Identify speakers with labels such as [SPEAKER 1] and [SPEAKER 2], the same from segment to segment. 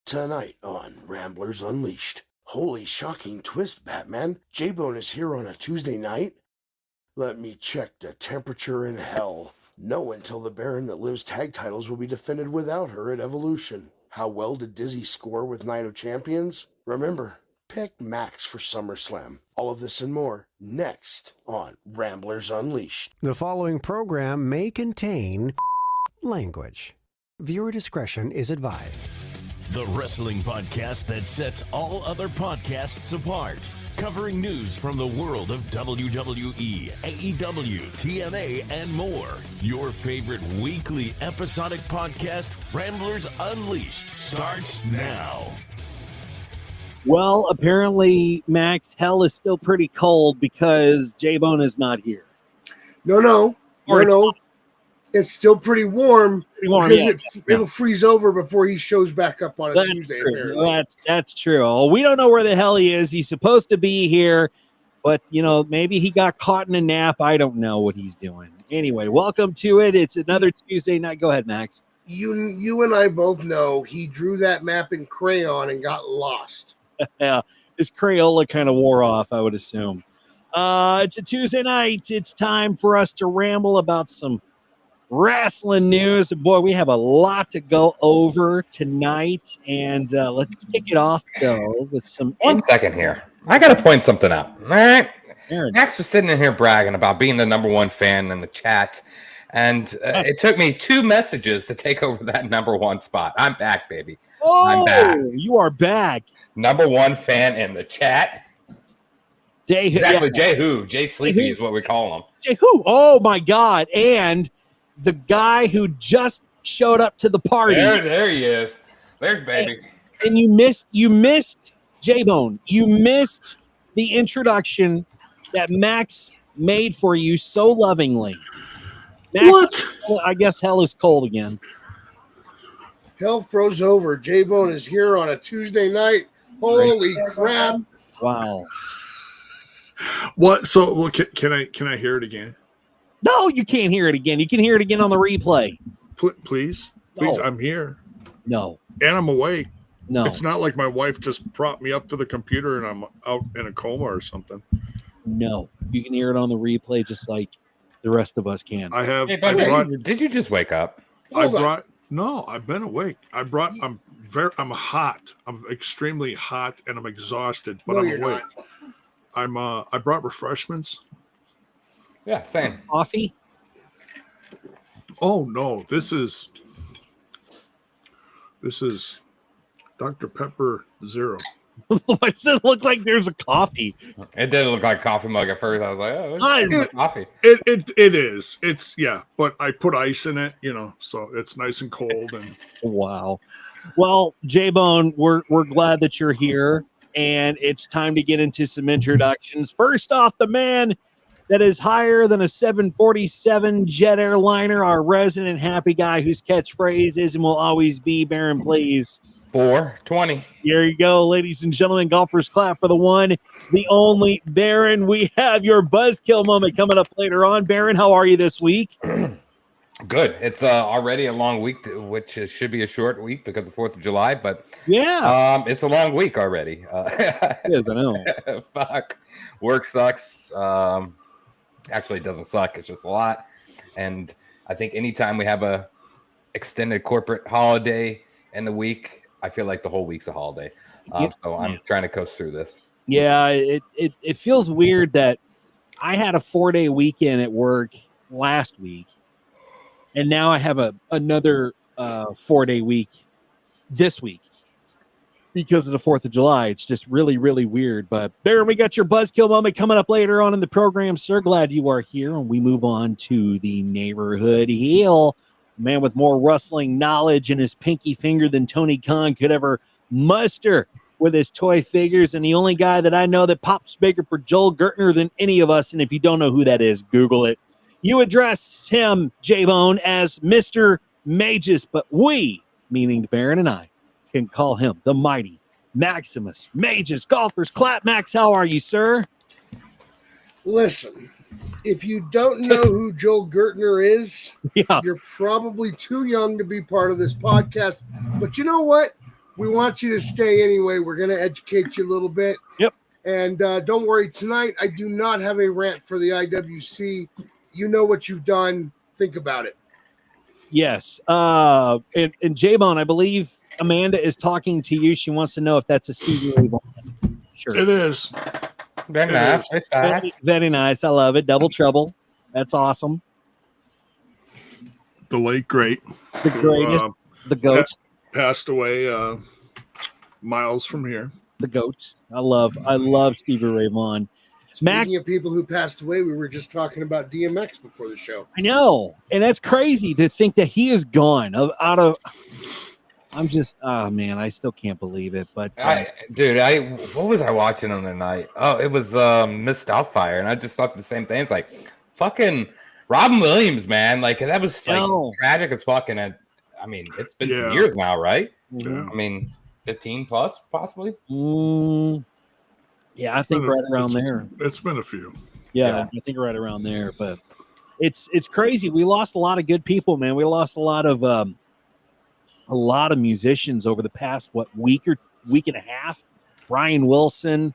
[SPEAKER 1] Tonight on Ramblers Unleashed. Holy shocking twist, Batman. J-Bone is here on a Tuesday night? Let me check the temperature in hell. No, until the Baron that lives tag titles will be defended without her at Evolution. How well did Dizzy score with Night of Champions? Remember, pick Max for SummerSlam. All of this and more next on Ramblers Unleashed.
[SPEAKER 2] The following program may contain language. Viewer discretion is advised.
[SPEAKER 3] The wrestling podcast that sets all other podcasts apart. Covering news from the world of WWE, AEW, TNA, and more. Your favorite weekly episodic podcast, Ramblers Unleashed, starts now.
[SPEAKER 4] Well, apparently, Max, hell is still pretty cold because J-Bone is not here.
[SPEAKER 5] No. It's still pretty warm because it'll freeze over before he shows back up on a Tuesday. Apparently.
[SPEAKER 4] That's true. We don't know where the hell he is. He's supposed to be here, but maybe he got caught in a nap. I don't know what he's doing. Anyway, welcome to it. It's another Tuesday night. Go ahead, Max.
[SPEAKER 5] You and I both know he drew that map in crayon and got lost.
[SPEAKER 4] Yeah, his Crayola kind of wore off, I would assume. It's a Tuesday night. It's time for us to ramble about some wrestling news. Boy, we have a lot to go over tonight, and let's kick it off though with some.
[SPEAKER 6] 1 second here. I got to point something out. All right, Max was sitting in here bragging about being the number one fan in the chat, and it took me 2 messages to take over that number one spot. I'm back, baby. I'm back.
[SPEAKER 4] You are back.
[SPEAKER 6] Number one fan in the chat. Exactly,
[SPEAKER 4] yeah.
[SPEAKER 6] Jay Sleepy is what we call him.
[SPEAKER 4] Jay Who? Oh my God! And the guy who just showed up to the party.
[SPEAKER 6] There he is. There's baby.
[SPEAKER 4] And you missed J-Bone. You missed the introduction that Max made for you so lovingly. Max, what? I guess hell is cold again.
[SPEAKER 5] Hell froze over. J-Bone is here on a Tuesday night. Holy crap.
[SPEAKER 4] Wow.
[SPEAKER 7] What? So, well, can I hear it again?
[SPEAKER 4] No, you can't hear it again. You can hear it again on the replay.
[SPEAKER 7] Please,
[SPEAKER 4] No.
[SPEAKER 7] I'm here.
[SPEAKER 4] No.
[SPEAKER 7] And I'm awake.
[SPEAKER 4] No.
[SPEAKER 7] It's not like my wife just propped me up to the computer and I'm out in a coma or something.
[SPEAKER 4] No. You can hear it on the replay just like the rest of us can.
[SPEAKER 7] I have.
[SPEAKER 6] Hey, did you just wake up?
[SPEAKER 7] No, I've been awake. I'm hot. I'm extremely hot and I'm exhausted, but I'm awake. I brought refreshments.
[SPEAKER 6] Yeah, same.
[SPEAKER 4] Coffee?
[SPEAKER 7] Oh no, this is Dr. Pepper Zero.
[SPEAKER 4] Why does it look like there's a coffee?
[SPEAKER 6] It did look like a coffee mug at first. I was like, oh, it's coffee.
[SPEAKER 7] It is. It's but I put ice in it, so it's nice and cold and
[SPEAKER 4] wow. Well, J-Bone, we're glad that you're here, and it's time to get into some introductions. First off, the man that is higher than a 747 jet airliner, our resident happy guy whose catchphrase is and will always be, Baron, please.
[SPEAKER 6] 420.
[SPEAKER 4] Here you go, ladies and gentlemen. Golfers clap for the one, the only Baron. We have your buzzkill moment coming up later on. Baron, how are you this week?
[SPEAKER 6] Good. It's already a long week, which should be a short week because of 4th of July, but
[SPEAKER 4] yeah,
[SPEAKER 6] it's a long week already.
[SPEAKER 4] It is, I know.
[SPEAKER 6] Fuck. Work sucks. Actually, it doesn't suck. It's just a lot. And I think anytime we have a extended corporate holiday in the week, I feel like the whole week's a holiday. So I'm trying to coast through this.
[SPEAKER 4] Yeah, it feels weird that I had a 4-day weekend at work last week, and now I have another 4-day week this week because of the 4th of July. It's just really, really weird. But Baron, we got your buzzkill moment coming up later on in the program, sir. Glad you are here. And we move on to the neighborhood heel. A man with more wrestling knowledge in his pinky finger than Tony Khan could ever muster with his toy figures. And the only guy that I know that pops bigger for Joel Gertner than any of us. And if you don't know who that is, Google it. You address him, J-Bone, as Mr. Mages, but we, meaning the Baron and I, can call him the mighty Maximus Mages. Golfers clap. Max, how are you, sir?
[SPEAKER 5] Listen, if you don't know who Joel Gertner is, you're probably too young to be part of this podcast. But you know what? we want you to stay anyway. We're going to educate you a little bit.
[SPEAKER 4] Yep.
[SPEAKER 5] And don't worry, tonight I do not have a rant for the IWC. You know what you've done. Think about it.
[SPEAKER 4] Yes. And J-Bone, I believe Amanda is talking to you. She wants to know if that's a Stevie Ray Vaughan. Sure.
[SPEAKER 7] It is.
[SPEAKER 6] Very nice.
[SPEAKER 4] Very, very nice. I love it. Double Trouble. That's awesome.
[SPEAKER 7] The late great.
[SPEAKER 4] The greatest. The GOAT.
[SPEAKER 7] Passed away miles from here.
[SPEAKER 4] The GOAT. I love Stevie Ray Vaughan. Max,
[SPEAKER 5] Speaking of people who passed away, we were just talking about DMX before the show.
[SPEAKER 4] I know, and that's crazy to think that he is gone out of. I'm just, oh man, I still can't believe it. But
[SPEAKER 6] what was I watching on the night? Oh, it was Miss Doubtfire, and I just thought the same thing. It's like fucking Robin Williams, man. Like that was like tragic as fucking. I mean, it's been some years now, right?
[SPEAKER 7] Yeah.
[SPEAKER 6] I mean, 15 plus, possibly.
[SPEAKER 4] Yeah, I think right around there.
[SPEAKER 7] It's been a few.
[SPEAKER 4] Yeah, I think right around there. But it's crazy. We lost a lot of good people, man. We lost a lot of musicians over the past week and a half. Brian Wilson.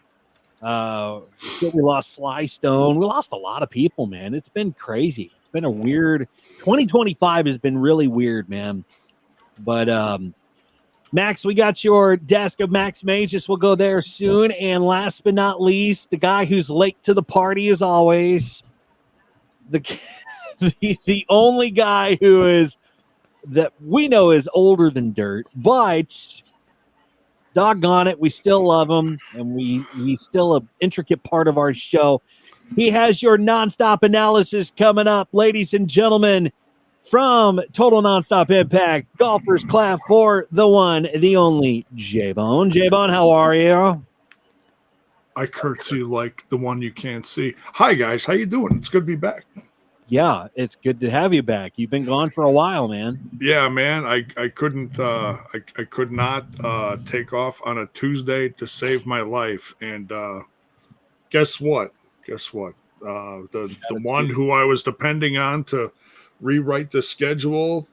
[SPEAKER 4] We lost Sly Stone. We lost a lot of people, man. It's been crazy. It's been a weird 2025 has been really weird, man. But Max, we got your desk of Max Magus. We'll go there soon. And last but not least, the guy who's late to the party as always, the only guy who is that we know is older than dirt, but doggone it, we still love him, and he's still an intricate part of our show. He has your nonstop analysis coming up, ladies and gentlemen. From Total Nonstop Impact, golfers clap for the one, the only J-Bone. J-Bone, how are you?
[SPEAKER 7] I curtsy like the one you can't see. Hi, guys. How you doing? It's good to be back.
[SPEAKER 4] Yeah, it's good to have you back. You've been gone for a while, man.
[SPEAKER 7] Yeah, man. I couldn't I could not take off on a Tuesday to save my life. And guess what? The one who I was depending on to rewrite the schedule,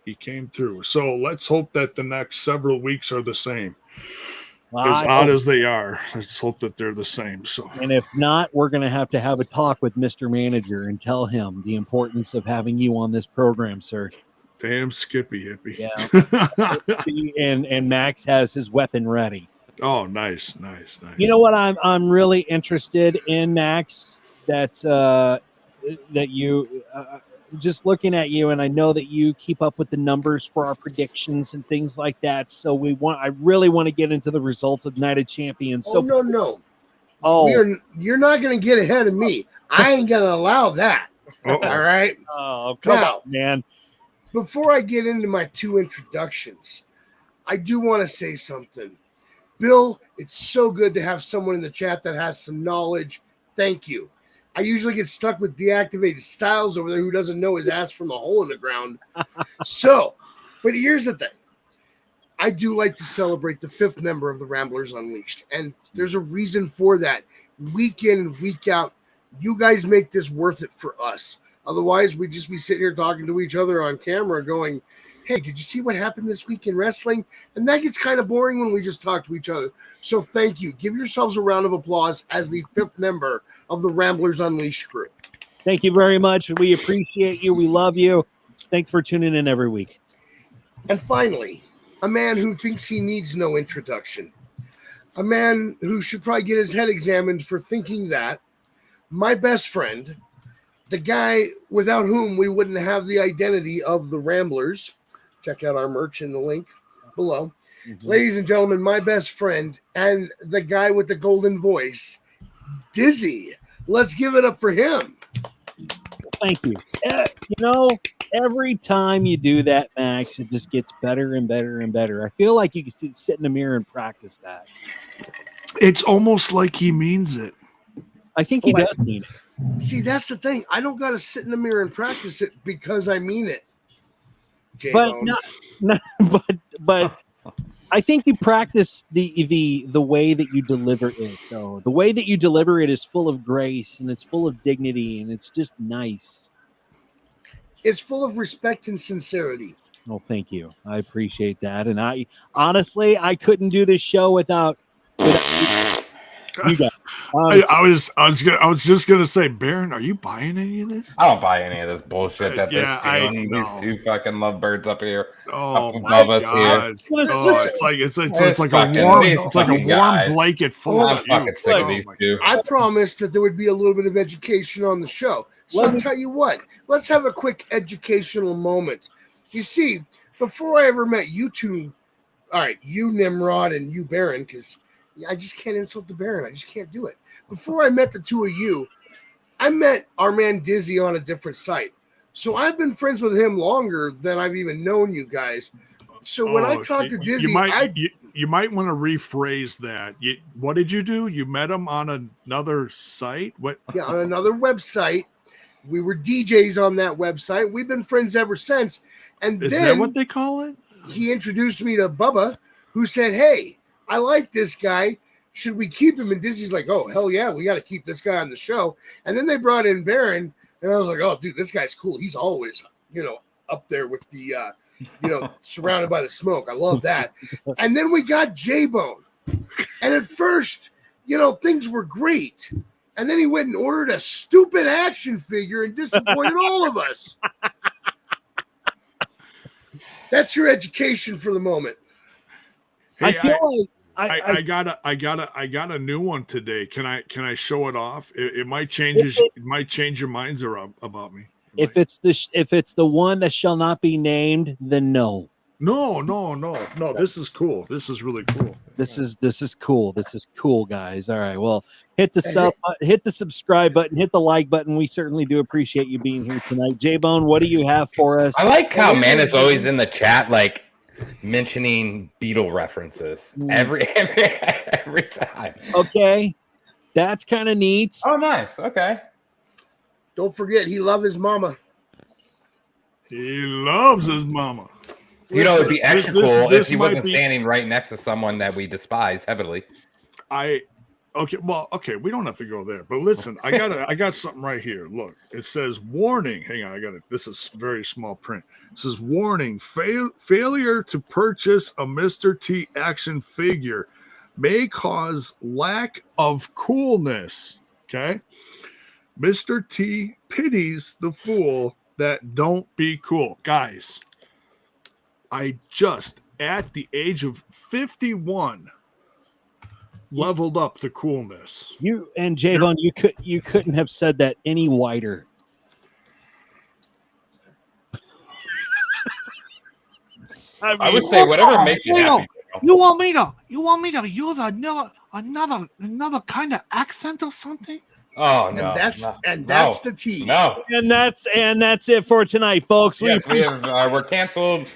[SPEAKER 7] he came through. So let's hope that the next several weeks are the same. As odd as they are, let's hope that they're the same. So,
[SPEAKER 4] and if not, we're going to have a talk with Mr. Manager and tell him the importance of having you on this program, sir.
[SPEAKER 7] Damn Skippy hippie.
[SPEAKER 4] Yeah. and Max has his weapon ready.
[SPEAKER 7] Oh, nice.
[SPEAKER 4] You know what I'm really interested in, Max? That you just looking at you, and I know that you keep up with the numbers for our predictions and things like that. So I really want to get into the results of Night of Champions. So
[SPEAKER 5] no.
[SPEAKER 4] Oh,
[SPEAKER 5] you're not going to get ahead of me. I ain't going to allow that. All right.
[SPEAKER 4] Oh, come on, man.
[SPEAKER 5] Before I get into my two introductions, I do want to say something. Bill, it's so good to have someone in the chat that has some knowledge. Thank you. I usually get stuck with deactivated Styles over there who doesn't know his ass from a hole in the ground. But here's the thing. I do like to celebrate the 5th member of the Ramblers Unleashed, and there's a reason for that. Week in and week out, you guys make this worth it for us. Otherwise, we'd just be sitting here talking to each other on camera going, hey, did you see what happened this week in wrestling? And that gets kind of boring when we just talk to each other. So thank you. Give yourselves a round of applause as the 5th member of the Ramblers Unleashed crew.
[SPEAKER 4] Thank you very much. We appreciate you. We love you. Thanks for tuning in every week.
[SPEAKER 5] And finally, a man who thinks he needs no introduction. A man who should probably get his head examined for thinking that. My best friend, the guy without whom we wouldn't have the identity of the Ramblers. Check out our merch in the link below. Mm-hmm. Ladies and gentlemen, my best friend and the guy with the golden voice, Dizzy. Let's give it up for him.
[SPEAKER 4] Thank you. Every time you do that, Max, it just gets better and better and better. I feel like you can sit in the mirror and practice that.
[SPEAKER 7] It's almost like he means it.
[SPEAKER 4] I think he does mean it.
[SPEAKER 5] See, that's the thing. I don't got to sit in the mirror and practice it because I mean it.
[SPEAKER 4] But I think you practice the way that you deliver it, though. The way that you deliver it is full of grace and it's full of dignity and it's just nice.
[SPEAKER 5] It's full of respect and sincerity.
[SPEAKER 4] Well, thank you. I appreciate that. And I honestly, I couldn't do this show without you guys.
[SPEAKER 7] I was just gonna say, Baron, are you buying any of this?
[SPEAKER 6] I don't buy any of this bullshit that they're stealing. These two fucking lovebirds up here, up above us here.
[SPEAKER 7] It's like a warm blanket full
[SPEAKER 6] I'm
[SPEAKER 7] of
[SPEAKER 6] fucking sick of these two.
[SPEAKER 5] I promised that there would be a little bit of education on the show. So I'll tell you what, let's have a quick educational moment. You see, before I ever met you two, all right, you Nimrod and you Baron, because I just can't insult the Baron. I just can't do it. Before I met the two of you, I met our man Dizzy on a different site. So I've been friends with him longer than I've even known you guys. So when I talk to Dizzy,
[SPEAKER 7] you might want to rephrase that. What did you do? You met him on another site? What?
[SPEAKER 5] Yeah, on another website. We were DJs on that website. We've been friends ever since. And
[SPEAKER 7] Is
[SPEAKER 5] then
[SPEAKER 7] that what they call it?
[SPEAKER 5] He introduced me to Bubba, who said, "Hey, I like this guy. Should we keep him?" And Dizzy's like, "Oh, hell yeah, we got to keep this guy on the show." And then they brought in Baron, and I was like, "Oh, dude, this guy's cool. He's always, up there with the, surrounded by the smoke. I love that." And then we got J-Bone. And at first, things were great. And then he went and ordered a stupid action figure and disappointed all of us. That's your education for the moment.
[SPEAKER 7] Hey,
[SPEAKER 4] I feel
[SPEAKER 7] I got a new one today. Can I show it off? It might change your minds about me.
[SPEAKER 4] If it's the one that shall not be named, then no.
[SPEAKER 7] No. This is cool. This is really cool.
[SPEAKER 4] This is cool. This is cool, guys. All right. Well, hit the subscribe button, hit the like button. We certainly do appreciate you being here tonight. J-Bone, what do you have for us?
[SPEAKER 6] I like how man is always in the chat, like mentioning Beatle references every time.
[SPEAKER 4] Okay, that's kind of neat.
[SPEAKER 6] Oh, nice. Okay.
[SPEAKER 5] Don't forget, he loves his mama.
[SPEAKER 7] He loves his mama.
[SPEAKER 6] It'd be extra cool if he wasn't standing right next to someone that we despise heavily.
[SPEAKER 7] Okay, we don't have to go there. But listen, I got something right here. Look, it says warning. Hang on, I got it. This is very small print. It says warning: failure to purchase a Mr. T action figure may cause lack of coolness. Okay, Mr. T pities the fool that don't be cool, guys. I just, at the age of 51, leveled up the coolness.
[SPEAKER 4] You and J-Bone, you couldn't have said that any wider.
[SPEAKER 6] I would say whatever makes you happy.
[SPEAKER 8] You want me to use another kind of accent or something?
[SPEAKER 6] Oh no!
[SPEAKER 5] And that's the tea.
[SPEAKER 6] No,
[SPEAKER 4] and that's it for tonight, folks.
[SPEAKER 6] Yes, we're canceled.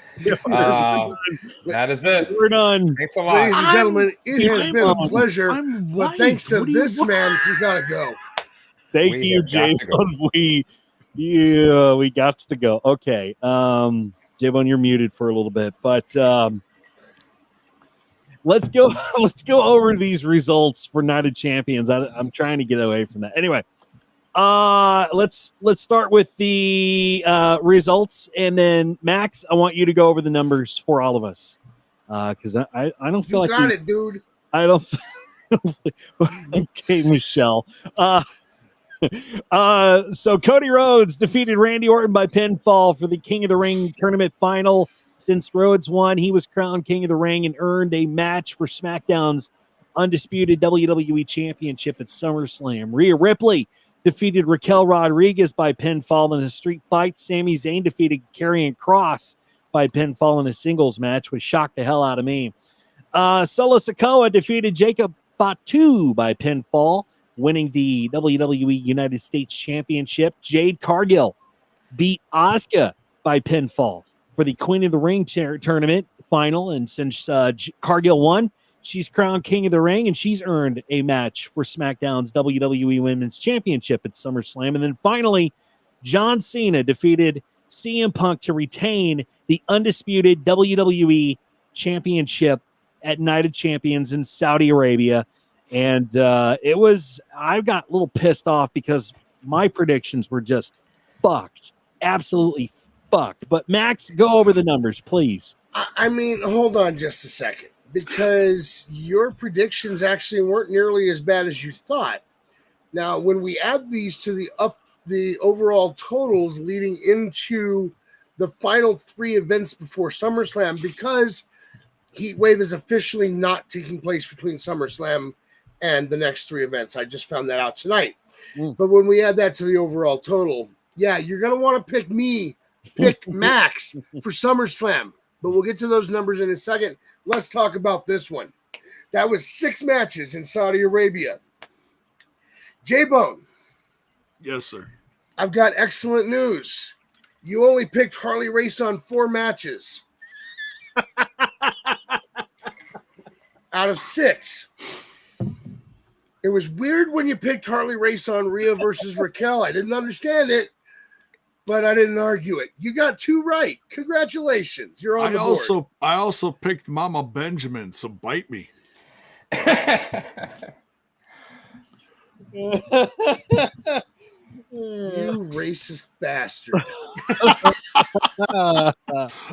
[SPEAKER 6] That is it.
[SPEAKER 4] We're done.
[SPEAKER 6] Thanks a lot,
[SPEAKER 5] ladies and gentlemen. It has been a pleasure, but thanks to this man, we gotta go.
[SPEAKER 4] Thank you, J-Bone. We got to go. Okay, J-Bone, you're muted for a little bit, but let's go over these results for Night of Champions. I'm trying to get away from that. Anyway, let's start with the results, and then Max, I want you to go over the numbers for all of us, because I don't feel like
[SPEAKER 5] you got it, dude.
[SPEAKER 4] I don't. Okay, Michelle. So Cody Rhodes defeated Randy Orton by pinfall for the King of the Ring tournament final. Since Rhodes won, he was crowned King of the Ring and earned a match for SmackDown's undisputed WWE Championship at SummerSlam. Rhea Ripley defeated Raquel Rodriguez by pinfall in a street fight. Sami Zayn defeated Karrion Kross by pinfall in a singles match, which shocked the hell out of me. Solo Sikoa defeated Jacob Fatu by pinfall, winning the WWE United States Championship. Jade Cargill beat Asuka by pinfall for the Queen of the Ring tournament final. And since Cargill won, she's crowned King of the Ring, and she's earned a match for SmackDown's WWE Women's Championship at SummerSlam. And then finally, John Cena defeated CM Punk to retain the undisputed WWE Championship at Night of Champions in Saudi Arabia. And I got a little pissed off because my predictions were just fucked. Absolutely fucked. But Max, go over the numbers, please.
[SPEAKER 5] I mean, hold on just a second, because your predictions actually weren't nearly as bad as you thought. Now, when we add these to the overall totals leading into the final 3 events before SummerSlam, because Heat Wave is officially not taking place between SummerSlam and the next 3 events. I just found that out tonight. But when we add that to the overall total, yeah, you're going to want to pick Max for SummerSlam. But we'll get to those numbers in a second. Let's talk about this one. That was 6 matches in Saudi Arabia. J-Bone.
[SPEAKER 7] Yes, sir.
[SPEAKER 5] I've got excellent news. You only picked Harley Race on 4 matches. Out of 6. It was weird when you picked Harley Race on Rhea versus Raquel. I didn't understand it, but I didn't argue it. You got 2 right. Congratulations. You're on the board.
[SPEAKER 7] I also picked Mama Benjamin, so bite me.
[SPEAKER 5] You racist bastard.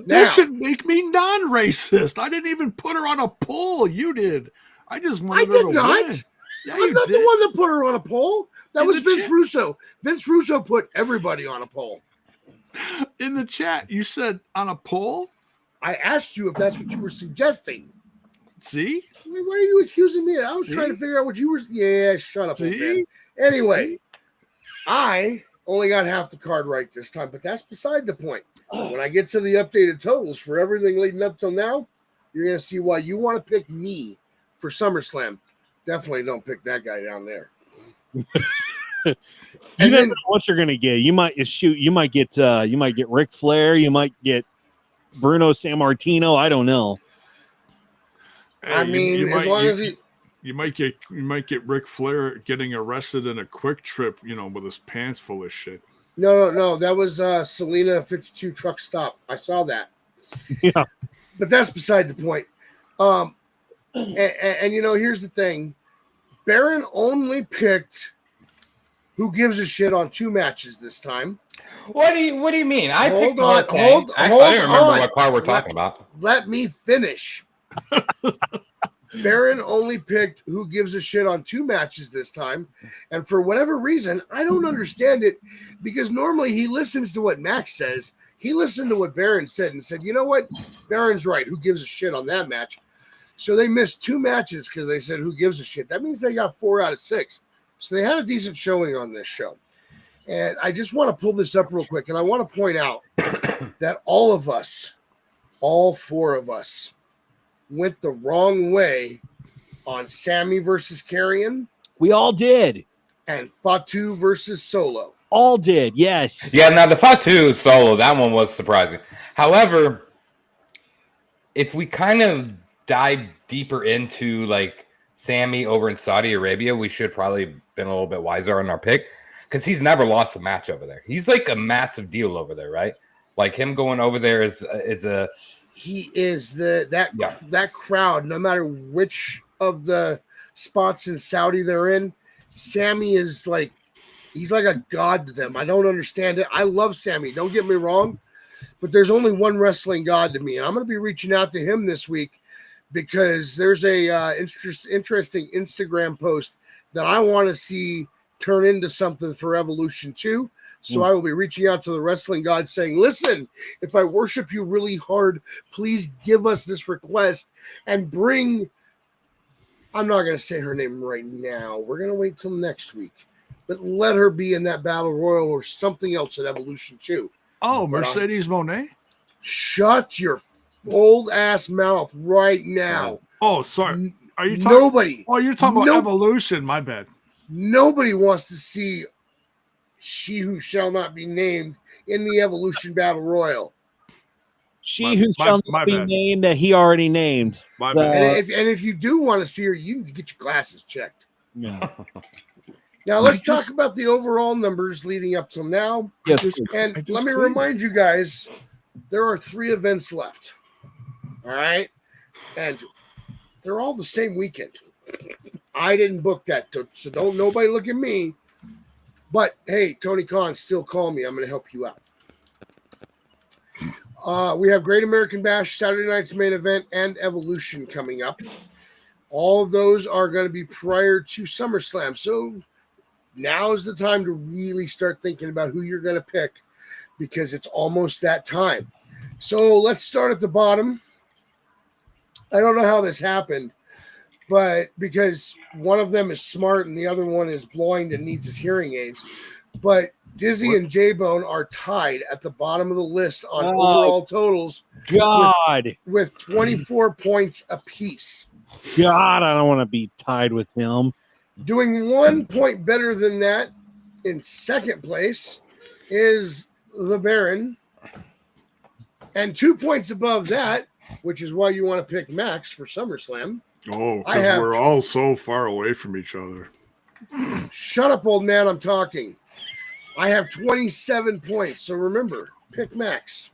[SPEAKER 7] That should make me non-racist. I didn't even put her on a poll. You did. I just wanted her to win. Yeah,
[SPEAKER 5] I'm not
[SPEAKER 7] did.
[SPEAKER 5] the one that put her on a poll. That
[SPEAKER 7] In
[SPEAKER 5] was
[SPEAKER 7] the
[SPEAKER 5] Vince
[SPEAKER 7] chat.
[SPEAKER 5] Russo. Vince Russo put everybody on a poll.
[SPEAKER 7] In the chat, you said on a poll?
[SPEAKER 5] I asked you if that's what you were suggesting.
[SPEAKER 7] See?
[SPEAKER 5] Wait, why are you accusing me? I was
[SPEAKER 7] See?
[SPEAKER 5] trying to figure out what you were. Yeah, shut up, old
[SPEAKER 7] See?
[SPEAKER 5] man. Anyway, I only got half the card right this time, but that's beside the point. When I get to the updated totals for everything leading up till now, you're going to see why you want to pick me for SummerSlam. Definitely don't pick that guy down there.
[SPEAKER 4] You never know what you're gonna get. You might get Ric Flair, you might get Bruno Sammartino. I don't know.
[SPEAKER 7] Hey,
[SPEAKER 5] I mean, as long as he.
[SPEAKER 7] You might get Ric Flair getting arrested in a quick trip, with his pants full of shit.
[SPEAKER 5] No. That was Selena 52 truck stop. I saw that.
[SPEAKER 4] Yeah.
[SPEAKER 5] But that's beside the point. And here's the thing. Baron only picked Who Gives a Shit on 2 matches this time.
[SPEAKER 6] What do you mean? I
[SPEAKER 5] Hold
[SPEAKER 6] picked
[SPEAKER 5] on,
[SPEAKER 6] North Kane.
[SPEAKER 5] hold
[SPEAKER 6] I don't remember
[SPEAKER 5] on.
[SPEAKER 6] what car we're talking about.
[SPEAKER 5] Let me finish. Baron only picked Who Gives a Shit on 2 matches this time. And for whatever reason, I don't understand it, because normally he listens to what Max says. He listened to what Baron said and said, you know what? Baron's right. Who gives a shit on that match? So they missed 2 matches because they said, who gives a shit? That means they got 4 out of 6. So they had a decent showing on this show. And I just want to pull this up real quick. And I want to point out that all of us, all 4 of us, went the wrong way on Sammy versus Karrion.
[SPEAKER 4] We all did.
[SPEAKER 5] And Fatu versus Solo.
[SPEAKER 4] All did, yes.
[SPEAKER 6] Yeah, now the Fatu solo, that one was surprising. However, if we kind of dive deeper into like Sammy over in Saudi Arabia, we should probably been a little bit wiser on our pick, because he's never lost a match over there. He's like a massive deal over there, right? Like him going over there is a
[SPEAKER 5] he is that crowd, no matter which of the spots in Saudi they're in. Sammy is like, he's like a god to them. I don't understand it. I love Sammy, don't get me wrong, but there's only one wrestling god to me, and I'm going to be reaching out to him this week because there's a interesting Instagram post that I want to see turn into something for Evolution 2. So I will be reaching out to the wrestling god saying, listen, if I worship you really hard, please give us this request and bring, I'm not going to say her name right now. We're going to wait till next week. But let her be in that Battle Royal or something else at Evolution 2.
[SPEAKER 7] Oh, Mercedes Moné?
[SPEAKER 5] Shut your old ass mouth right now.
[SPEAKER 7] Oh, sorry. Are you
[SPEAKER 5] talking? Nobody.
[SPEAKER 7] Oh, you're talking about Evolution. My bad.
[SPEAKER 5] Nobody wants to see She Who Shall Not Be Named in the Evolution Battle Royal.
[SPEAKER 4] Who shall not be named that he already named.
[SPEAKER 5] And if you do want to see her, you need to get your glasses checked.
[SPEAKER 4] Yeah.
[SPEAKER 5] Now let's talk about the overall numbers leading up till now.
[SPEAKER 4] Yes.
[SPEAKER 5] And let me remind you guys, there are 3 events left. All right. And they're all the same weekend. I didn't book that, so don't nobody look at me. But hey, Tony Khan, still call me. I'm going to help you out. We have Great American Bash, Saturday night's main event, and Evolution coming up. All of those are going to be prior to SummerSlam. So now is the time to really start thinking about who you're going to pick because it's almost that time. So let's start at the bottom. I don't know how this happened, but because one of them is smart and the other one is blind and needs his hearing aids. But Dizzy and J-Bone are tied at the bottom of the list on overall totals.
[SPEAKER 4] God.
[SPEAKER 5] With 24 points apiece.
[SPEAKER 4] God, I don't want to be tied with him.
[SPEAKER 5] Doing 1 point better than that in second place is the Baron. And 2 points above that, which is why you want to pick Max for SummerSlam.
[SPEAKER 7] Oh, because we're all so far away from each other.
[SPEAKER 5] Shut up, old man. I'm talking. I have 27 points. So remember, pick Max.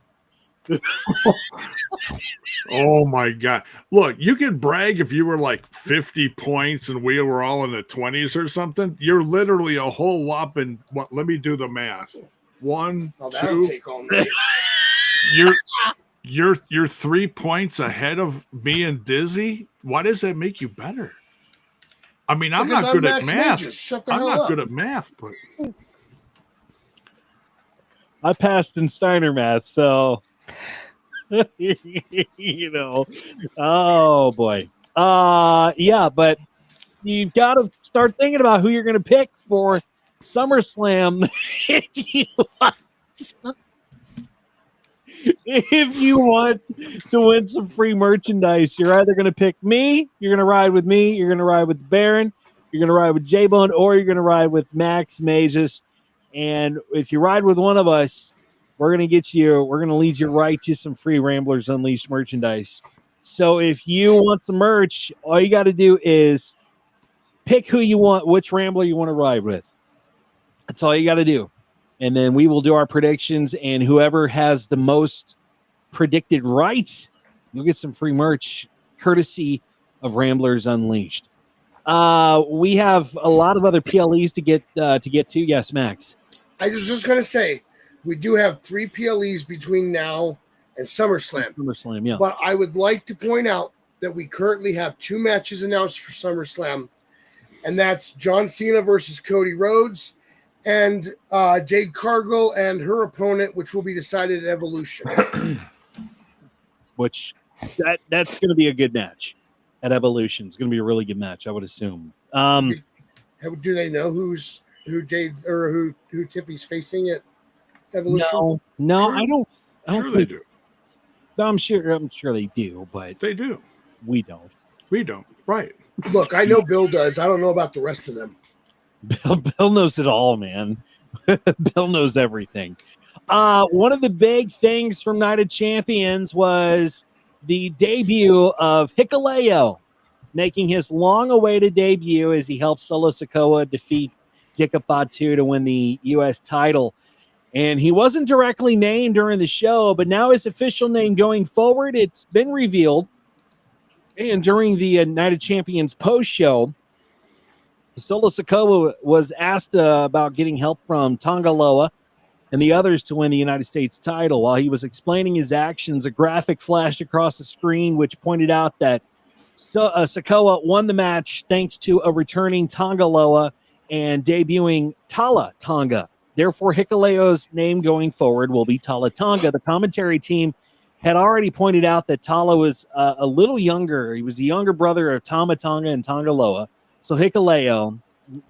[SPEAKER 7] Oh my God. Look, you can brag if you were like 50 points and we were all in the 20s or something. You're literally a whole whopping, let me do the math. 1,
[SPEAKER 5] that'll
[SPEAKER 7] 2.
[SPEAKER 5] Take all night.
[SPEAKER 7] You're 3 points ahead of me and Dizzy. Why does that make you better? I mean, I'm not good at math. I'm not good at math, but
[SPEAKER 4] I passed in Steiner math, so you know. Oh boy. Yeah, but you've got to start thinking about who you're going to pick for SummerSlam if you want to win some free merchandise. You're either going to pick me, you're going to ride with me, you're going to ride with Baron, you're going to ride with J-Bone, or you're going to ride with Max Mazes. And if you ride with one of us, we're going to lead you right to some free Ramblers Unleashed merchandise. So if you want some merch, all you got to do is pick who you want, which Rambler you want to ride with. That's all you got to do. And then we will do our predictions, and whoever has the most predicted right, you'll get some free merch courtesy of Ramblers Unleashed. We have a lot of other PLEs to get to. Yes, Max.
[SPEAKER 5] I was just going to say, we do have 3 PLEs between now and SummerSlam.
[SPEAKER 4] SummerSlam, yeah.
[SPEAKER 5] But I would like to point out that we currently have 2 matches announced for SummerSlam, and that's John Cena versus Cody Rhodes and Jade Cargill and her opponent, which will be decided at Evolution.
[SPEAKER 4] Which that's going to be a good match at Evolution. It's going to be a really good match, I would assume.
[SPEAKER 5] Do they know who Jade or who Tippy's facing at Evolution?
[SPEAKER 4] No, I don't
[SPEAKER 7] sure
[SPEAKER 4] think
[SPEAKER 7] they do.
[SPEAKER 4] I'm sure they do, but
[SPEAKER 7] They do.
[SPEAKER 4] We don't.
[SPEAKER 7] Right.
[SPEAKER 5] Look, I know Bill does. I don't know about the rest of them.
[SPEAKER 4] Bill knows it all, man. Bill knows everything. One of the big things from Night of Champions was the debut of Hikuleo, making his long-awaited debut as he helped Solo Sikoa defeat Jacob Fatu to win the U.S. title. And he wasn't directly named during the show, but now his official name going forward, it's been revealed. And during the Night of Champions post-show, Solo Sikoa was asked about getting help from Tonga Loa and the others to win the United States title. While he was explaining his actions, a graphic flashed across the screen which pointed out that Sikoa won the match thanks to a returning Tonga Loa and debuting Tala Tonga. Therefore, Hikuleo's name going forward will be Tala Tonga. The commentary team had already pointed out that Tala was a little younger. He was the younger brother of Tama Tonga and Tonga Loa. So Hikuleo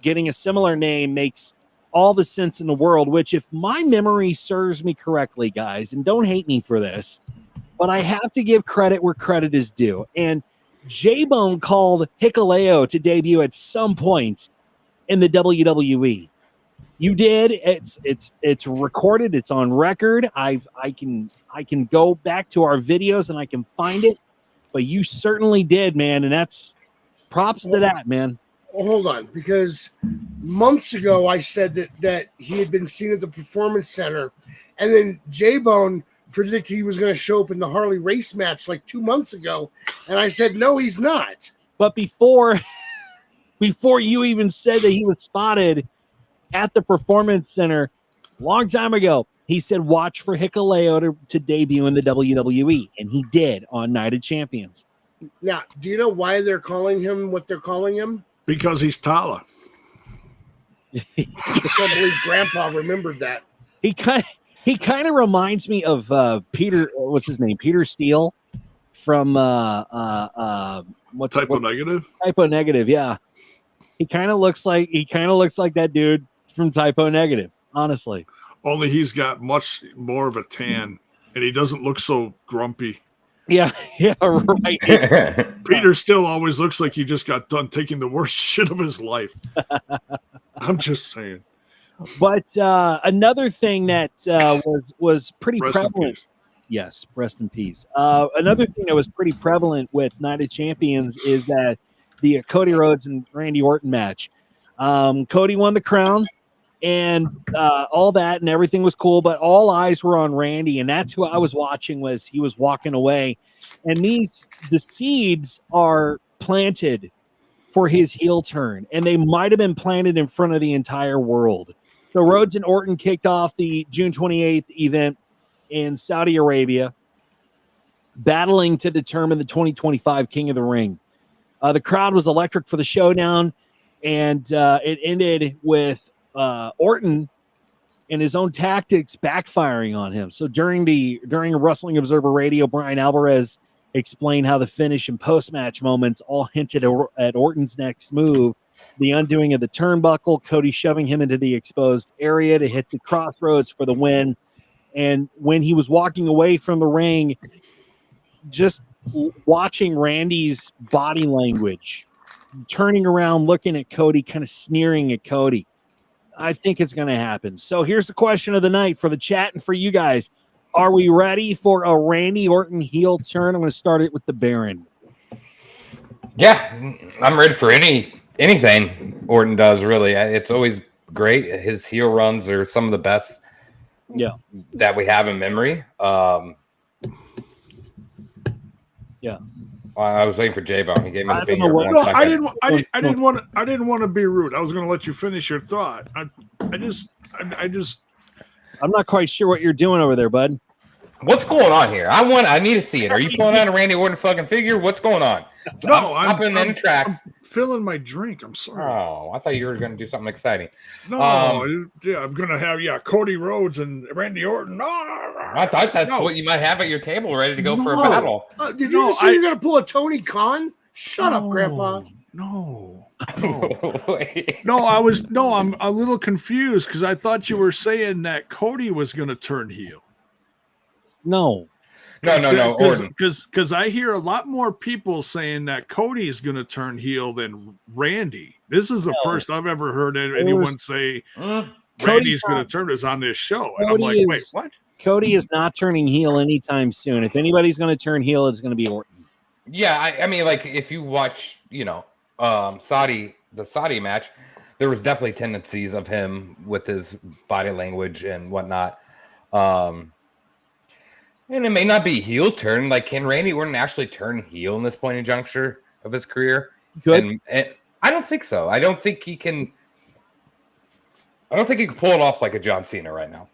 [SPEAKER 4] getting a similar name makes all the sense in the world, which if my memory serves me correctly, guys, and don't hate me for this, but I have to give credit where credit is due. And J-Bone called Hikuleo to debut at some point in the WWE. You did. It's recorded. It's on record. I can go back to our videos and I can find it. But you certainly did, man, and that's props to that, man.
[SPEAKER 5] Hold on, because months ago I said that he had been seen at the Performance Center, and then J-Bone predicted he was going to show up in the Harley race match like 2 months ago, and I said no, he's not.
[SPEAKER 4] But before you even said that he was spotted at the Performance Center a long time ago, He said, watch for Hikuleo to debut in the WWE, and he did on Night of Champions.
[SPEAKER 5] Now, do you know why they're calling him what they're calling him?
[SPEAKER 7] Because he's taller.
[SPEAKER 5] I can't believe Grandpa remembered that.
[SPEAKER 4] He kind of reminds me of Peter. What's his name? Peter Steele from what's
[SPEAKER 7] Typo Negative.
[SPEAKER 4] Typo Negative. Yeah, he kind of looks like that dude from Typo Negative. Honestly,
[SPEAKER 7] only he's got much more of a tan, and he doesn't look so grumpy.
[SPEAKER 4] Yeah, right.
[SPEAKER 7] Peter still always looks like he just got done taking the worst shit of his life. I'm just saying.
[SPEAKER 4] But another thing that was pretty prevalent. Yes, rest in peace. Another thing that was pretty prevalent with Night of Champions is that the Cody Rhodes and Randy Orton match. Cody won the crown and all that, and everything was cool, but all eyes were on Randy, and that's who I was watching. He was walking away, and the seeds are planted for his heel turn, and they might have been planted in front of the entire world. So Rhodes and Orton kicked off the June 28th event in Saudi Arabia, battling to determine the 2025 King of the Ring. The crowd was electric for the showdown, and it ended with Orton and his own tactics backfiring on him. So during Wrestling Observer Radio, Brian Alvarez explained how the finish and post-match moments all hinted at Orton's next move, the undoing of the turnbuckle, Cody shoving him into the exposed area to hit the crossroads for the win. And when he was walking away from the ring, just watching Randy's body language, turning around, looking at Cody, kind of sneering at Cody, I think it's going to happen. So here's the question of the night for the chat and for you guys. Are we ready for a Randy Orton heel turn? I'm going to start it with the Baron.
[SPEAKER 6] Yeah, I'm ready for anything Orton does, really. It's always great. His heel runs are some of the best that we have in memory.
[SPEAKER 4] Yeah.
[SPEAKER 6] I was waiting for J-Bone. He gave me the finger.
[SPEAKER 7] No, I didn't want to be rude. I was going to let you finish your thought. I'm
[SPEAKER 4] not quite sure what you're doing over there, bud.
[SPEAKER 6] What's going on here? I need to see it. Are you pulling out a Randy Orton fucking figure? What's going on?
[SPEAKER 7] No,
[SPEAKER 6] I'm stopping in tracks.
[SPEAKER 7] I'm filling my drink. I'm sorry.
[SPEAKER 6] Oh, I thought you were going to do something exciting.
[SPEAKER 7] No, yeah, I'm going to have Cody Rhodes and Randy Orton. No,
[SPEAKER 6] I thought that's what you might have at your table ready to go for a battle.
[SPEAKER 5] Did you just say you're going to pull a Tony Khan? Shut up, Grandpa.
[SPEAKER 7] No. I'm a little confused because I thought you were saying that Cody was going to turn heel.
[SPEAKER 4] No.
[SPEAKER 6] Orton.
[SPEAKER 7] Because I hear a lot more people saying that Cody is going to turn heel than Randy. This is the first I've ever heard anyone say Randy's going to turn this on this show. And I'm like, wait, what?
[SPEAKER 4] Cody is not turning heel anytime soon. If anybody's going to turn heel, it's going to be Orton.
[SPEAKER 6] Yeah, I mean, like if you watch, the Saudi match, there was definitely tendencies of him with his body language and whatnot. And it may not be heel turn. Like, can Randy Orton actually turn heel in this point in juncture of his career?
[SPEAKER 4] Good.
[SPEAKER 6] And I don't think so. I don't think he can pull it off like a John Cena right now.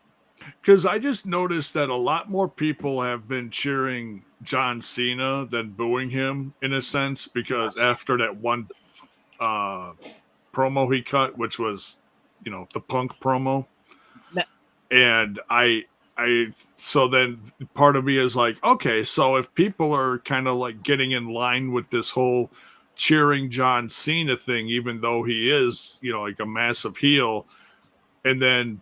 [SPEAKER 7] Because I just noticed that a lot more people have been cheering John Cena than booing him in a sense, because after that one promo he cut, which was, the Punk promo. And so then part of me is like, okay, so if people are kind of like getting in line with this whole cheering John Cena thing, even though he is, like a massive heel, and then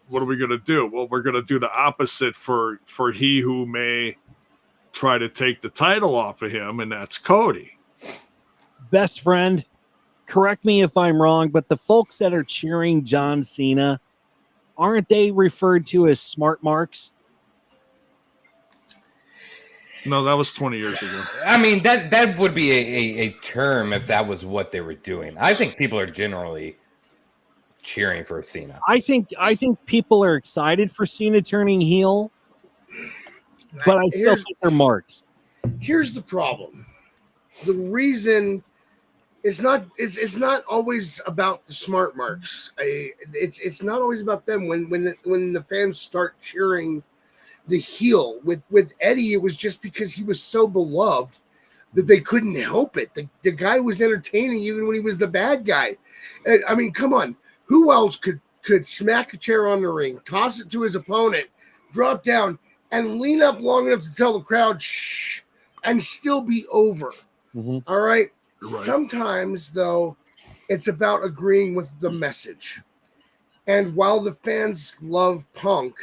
[SPEAKER 7] what are we going to do? Well, we're going to do the opposite for he who may try to take the title off of him, and that's Cody.
[SPEAKER 4] Best friend, correct me if I'm wrong, but the folks that are cheering John Cena, aren't they referred to as smart marks?
[SPEAKER 7] No, that was 20 years ago.
[SPEAKER 6] I mean, that would be a term if that was what they were doing. I think people are generally cheering for Cena.
[SPEAKER 4] I think people are excited for Cena turning heel, but I still think they're marks.
[SPEAKER 5] Here's the problem. The reason it's not always about the smart marks. It's not always about them. When the fans start cheering the heel with Eddie, it was just because he was so beloved that they couldn't help it. The guy was entertaining even when he was the bad guy. I mean, come on, who else could smack a chair on the ring, toss it to his opponent, drop down, and lean up long enough to tell the crowd shh, and still be over?
[SPEAKER 4] Mm-hmm.
[SPEAKER 5] All right.
[SPEAKER 7] Right.
[SPEAKER 5] Sometimes, though, it's about agreeing with the message. And while the fans love Punk,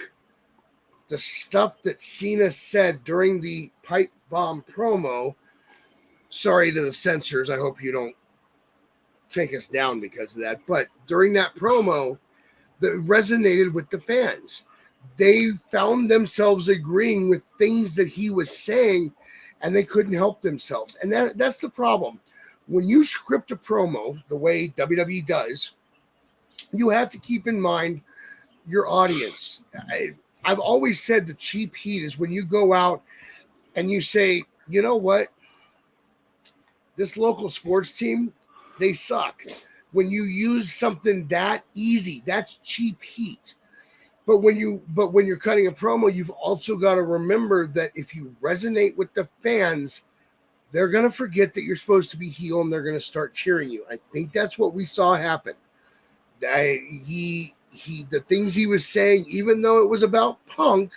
[SPEAKER 5] the stuff that Cena said during the pipe bomb promo, sorry to the censors, I hope you don't take us down because of that, but during that promo, that resonated with the fans. They found themselves agreeing with things that he was saying, and they couldn't help themselves. And that's the problem. When you script a promo the way WWE does, you have to keep in mind your audience. I've always said the cheap heat is when you go out and you say, you know what? This local sports team, they suck. When you use something that easy, that's cheap heat. But when you're cutting a promo, you've also got to remember that if you resonate with the fans, they're going to forget that you're supposed to be heel and they're going to start cheering you. I think that's what we saw happen. The things he was saying, even though it was about Punk,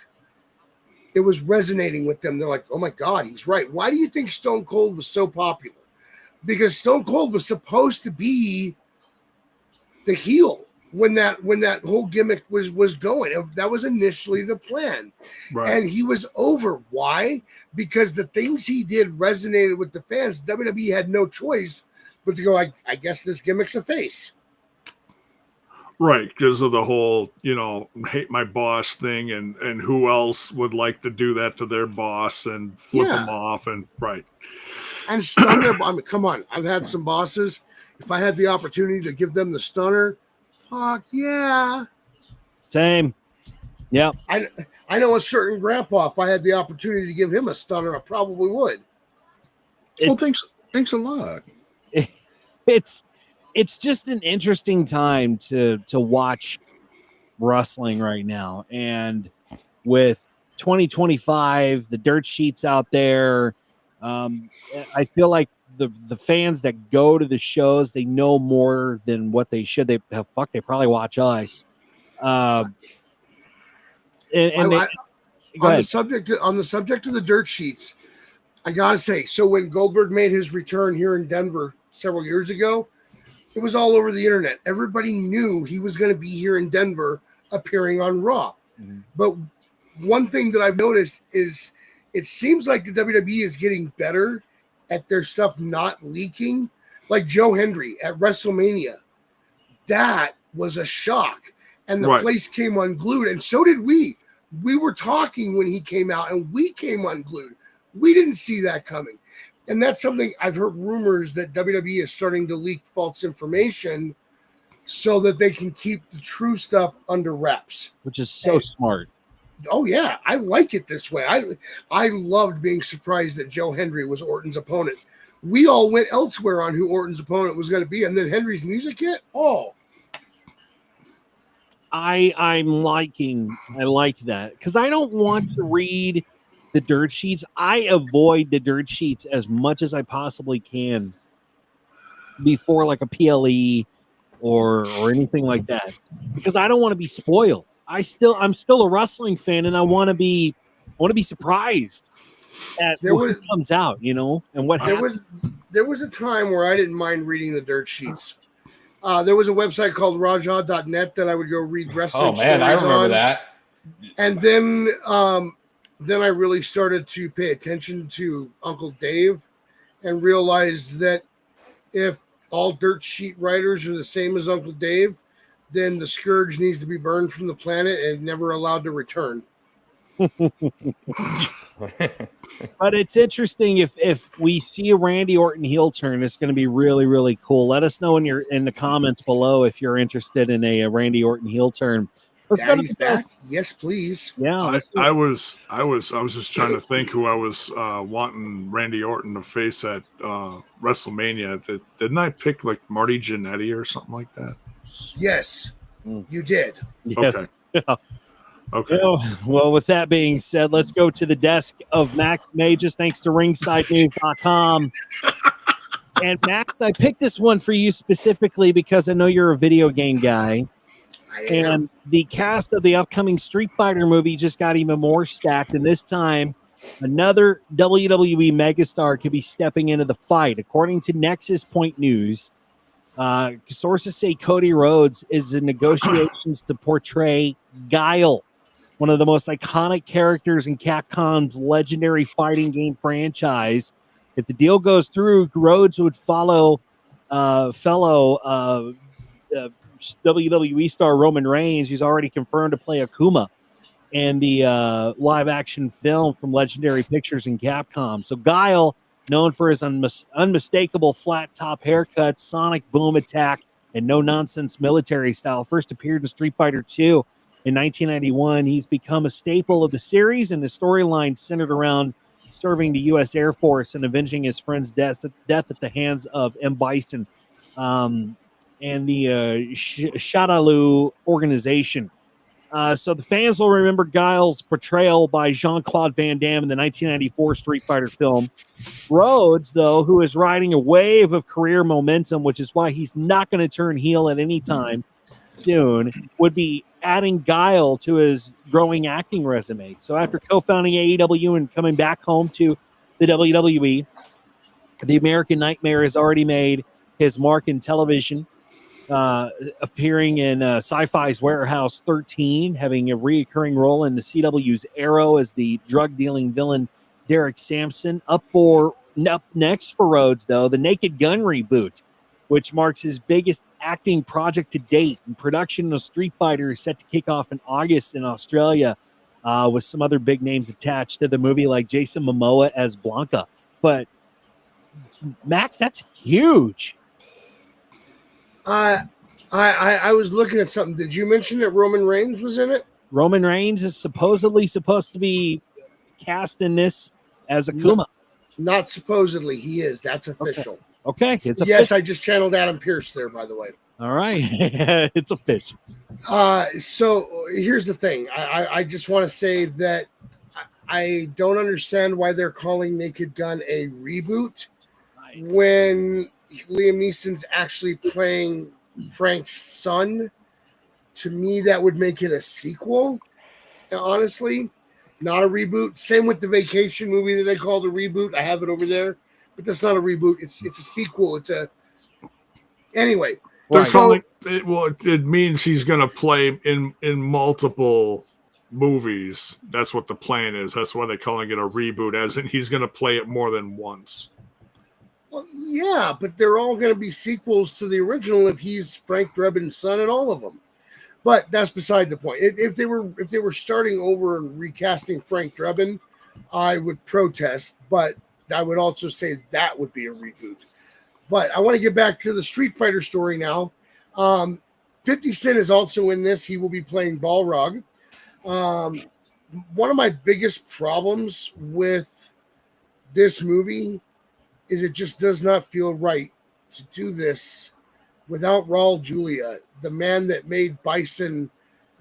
[SPEAKER 5] it was resonating with them. They're like, oh my God, he's right. Why do you think Stone Cold was so popular? Because Stone Cold was supposed to be the heel when that whole gimmick was going. That was initially the plan.
[SPEAKER 7] Right.
[SPEAKER 5] And he was over. Why? Because the things he did resonated with the fans. WWE had no choice but to go, I guess this gimmick's a face.
[SPEAKER 7] Right, because of the whole, hate my boss thing, and who else would like to do that to their boss and flip them off, and right.
[SPEAKER 5] And stunner, I mean, come on. I've had some bosses. If I had the opportunity to give them the stunner, fuck yeah.
[SPEAKER 4] Same. Yep.
[SPEAKER 5] I know a certain grandpa, if I had the opportunity to give him a stunner, I probably would.
[SPEAKER 7] Well, thanks a lot.
[SPEAKER 4] It's just an interesting time to watch wrestling right now. And with 2025, the dirt sheets out there, I feel like the fans that go to the shows, they know more than what they should. They probably watch us. On
[SPEAKER 5] the subject of the dirt sheets, I gotta say, so when Goldberg made his return here in Denver several years ago, it was all over the internet. Everybody knew he was going to be here in Denver appearing on Raw. Mm-hmm. But one thing that I've noticed is it seems like the WWE is getting better at their stuff not leaking. Like Joe Hendry at WrestleMania. That was a shock. And the place came unglued. And so did we. We were talking when he came out, and we came unglued. We didn't see that coming. And that's something I've heard rumors that WWE is starting to leak false information so that they can keep the true stuff under wraps.
[SPEAKER 4] Which is so smart.
[SPEAKER 5] Oh, yeah. I like it this way. I loved being surprised that Joe Hendry was Orton's opponent. We all went elsewhere on who Orton's opponent was going to be. And then Henry's music hit. Oh.
[SPEAKER 4] I like that because I don't want to read the dirt sheets. I avoid the dirt sheets as much as I possibly can before like a PLE or anything like that, because I don't want to be spoiled. I'm still a wrestling fan, and I want to be surprised at what comes out, and what happens.
[SPEAKER 5] There was a time where I didn't mind reading the dirt sheets. There was a website called Raja.net that I would go read wrestling stories on.
[SPEAKER 6] I remember that.
[SPEAKER 5] And then I really started to pay attention to Uncle Dave and realized that if all dirt sheet writers are the same as Uncle Dave, then the scourge needs to be burned from the planet and never allowed to return.
[SPEAKER 4] But it's interesting if we see a Randy Orton heel turn, it's going to be really, really cool. Let us know in the comments below if you're interested in a Randy Orton heel turn. Let's go to
[SPEAKER 5] Daddy's
[SPEAKER 4] the
[SPEAKER 5] back.
[SPEAKER 4] desk.
[SPEAKER 5] Yes, please.
[SPEAKER 4] Yeah,
[SPEAKER 7] I was just trying to think who I was wanting Randy Orton to face at WrestleMania. Didn't I pick like Marty Jannetty or something like that?
[SPEAKER 5] Yes,
[SPEAKER 4] Mm.
[SPEAKER 5] you did.
[SPEAKER 4] yes.
[SPEAKER 7] Okay.
[SPEAKER 4] Yeah.
[SPEAKER 7] Okay.
[SPEAKER 4] Well, with that being said, let's go to the desk of Max Mages, thanks to ringsidenews.com. And Max, I picked this one for you specifically because I know you're a video game guy.
[SPEAKER 5] I am.
[SPEAKER 4] And the cast of the upcoming Street Fighter movie just got even more stacked. And this time, another WWE megastar could be stepping into the fight. According to Nexus Point News, sources say Cody Rhodes is in negotiations to portray Guile, one of the most iconic characters in Capcom's legendary fighting game franchise. If the deal goes through, Rhodes would follow fellow WWE star Roman Reigns, who's already confirmed to play Akuma in the live action film from Legendary Pictures and Capcom. So Guile, known for his unmistakable flat top haircut, sonic boom attack, and no nonsense military style, first appeared in Street Fighter II in 1991. He's become a staple of the series, and the storyline centered around serving the U.S. Air Force and avenging his friend's death at the hands of M. Bison and the Shadaloo organization. So the fans will remember Guile's portrayal by Jean-Claude Van Damme in the 1994 Street Fighter film. Rhodes, though, who is riding a wave of career momentum, which is why he's not going to turn heel at any time soon, would be adding Guile to his growing acting resume. So after co-founding AEW and coming back home to the WWE, the American Nightmare has already made his mark in television, appearing in Sci-Fi's Warehouse 13, having a reoccurring role in the CW's Arrow as the drug-dealing villain Derek Sampson. Up next for Rhodes, though, the Naked Gun reboot, which marks his biggest acting project to date. And production of Street Fighter is set to kick off in August in Australia, with some other big names attached to the movie, like Jason Momoa as Blanca. But Max, that's huge.
[SPEAKER 5] I was looking at something. Did you mention that Roman Reigns was in it?
[SPEAKER 4] Roman Reigns is supposedly supposed to be cast in this as Akuma.
[SPEAKER 5] Not supposedly, he is. That's official.
[SPEAKER 4] Okay. It's
[SPEAKER 5] yes, I just channeled Adam Pearce there, by the way.
[SPEAKER 4] All right. It's official.
[SPEAKER 5] So here's the thing. I just want to say that I don't understand why they're calling Naked Gun a reboot when Liam Neeson's actually playing Frank's son. To me, that would make it a sequel, honestly, not a reboot. Same with the Vacation movie that they called a reboot. I have it over there, but that's not a reboot. It's a sequel. Anyway.
[SPEAKER 7] So it means he's going to play in multiple movies. That's what the plan is. That's why they're calling it a reboot, as in he's going to play it more than once.
[SPEAKER 5] Well, yeah, but they're all going to be sequels to the original if he's Frank Drebin's son in all of them. But that's beside the point. If they were starting over and recasting Frank Drebin, I would protest. But I would also say that would be a reboot. But I want to get back to the Street Fighter story now. 50 Cent is also in this. He will be playing Balrog. One of my biggest problems with this movie is it just does not feel right to do this without Raul Julia, the man that made Bison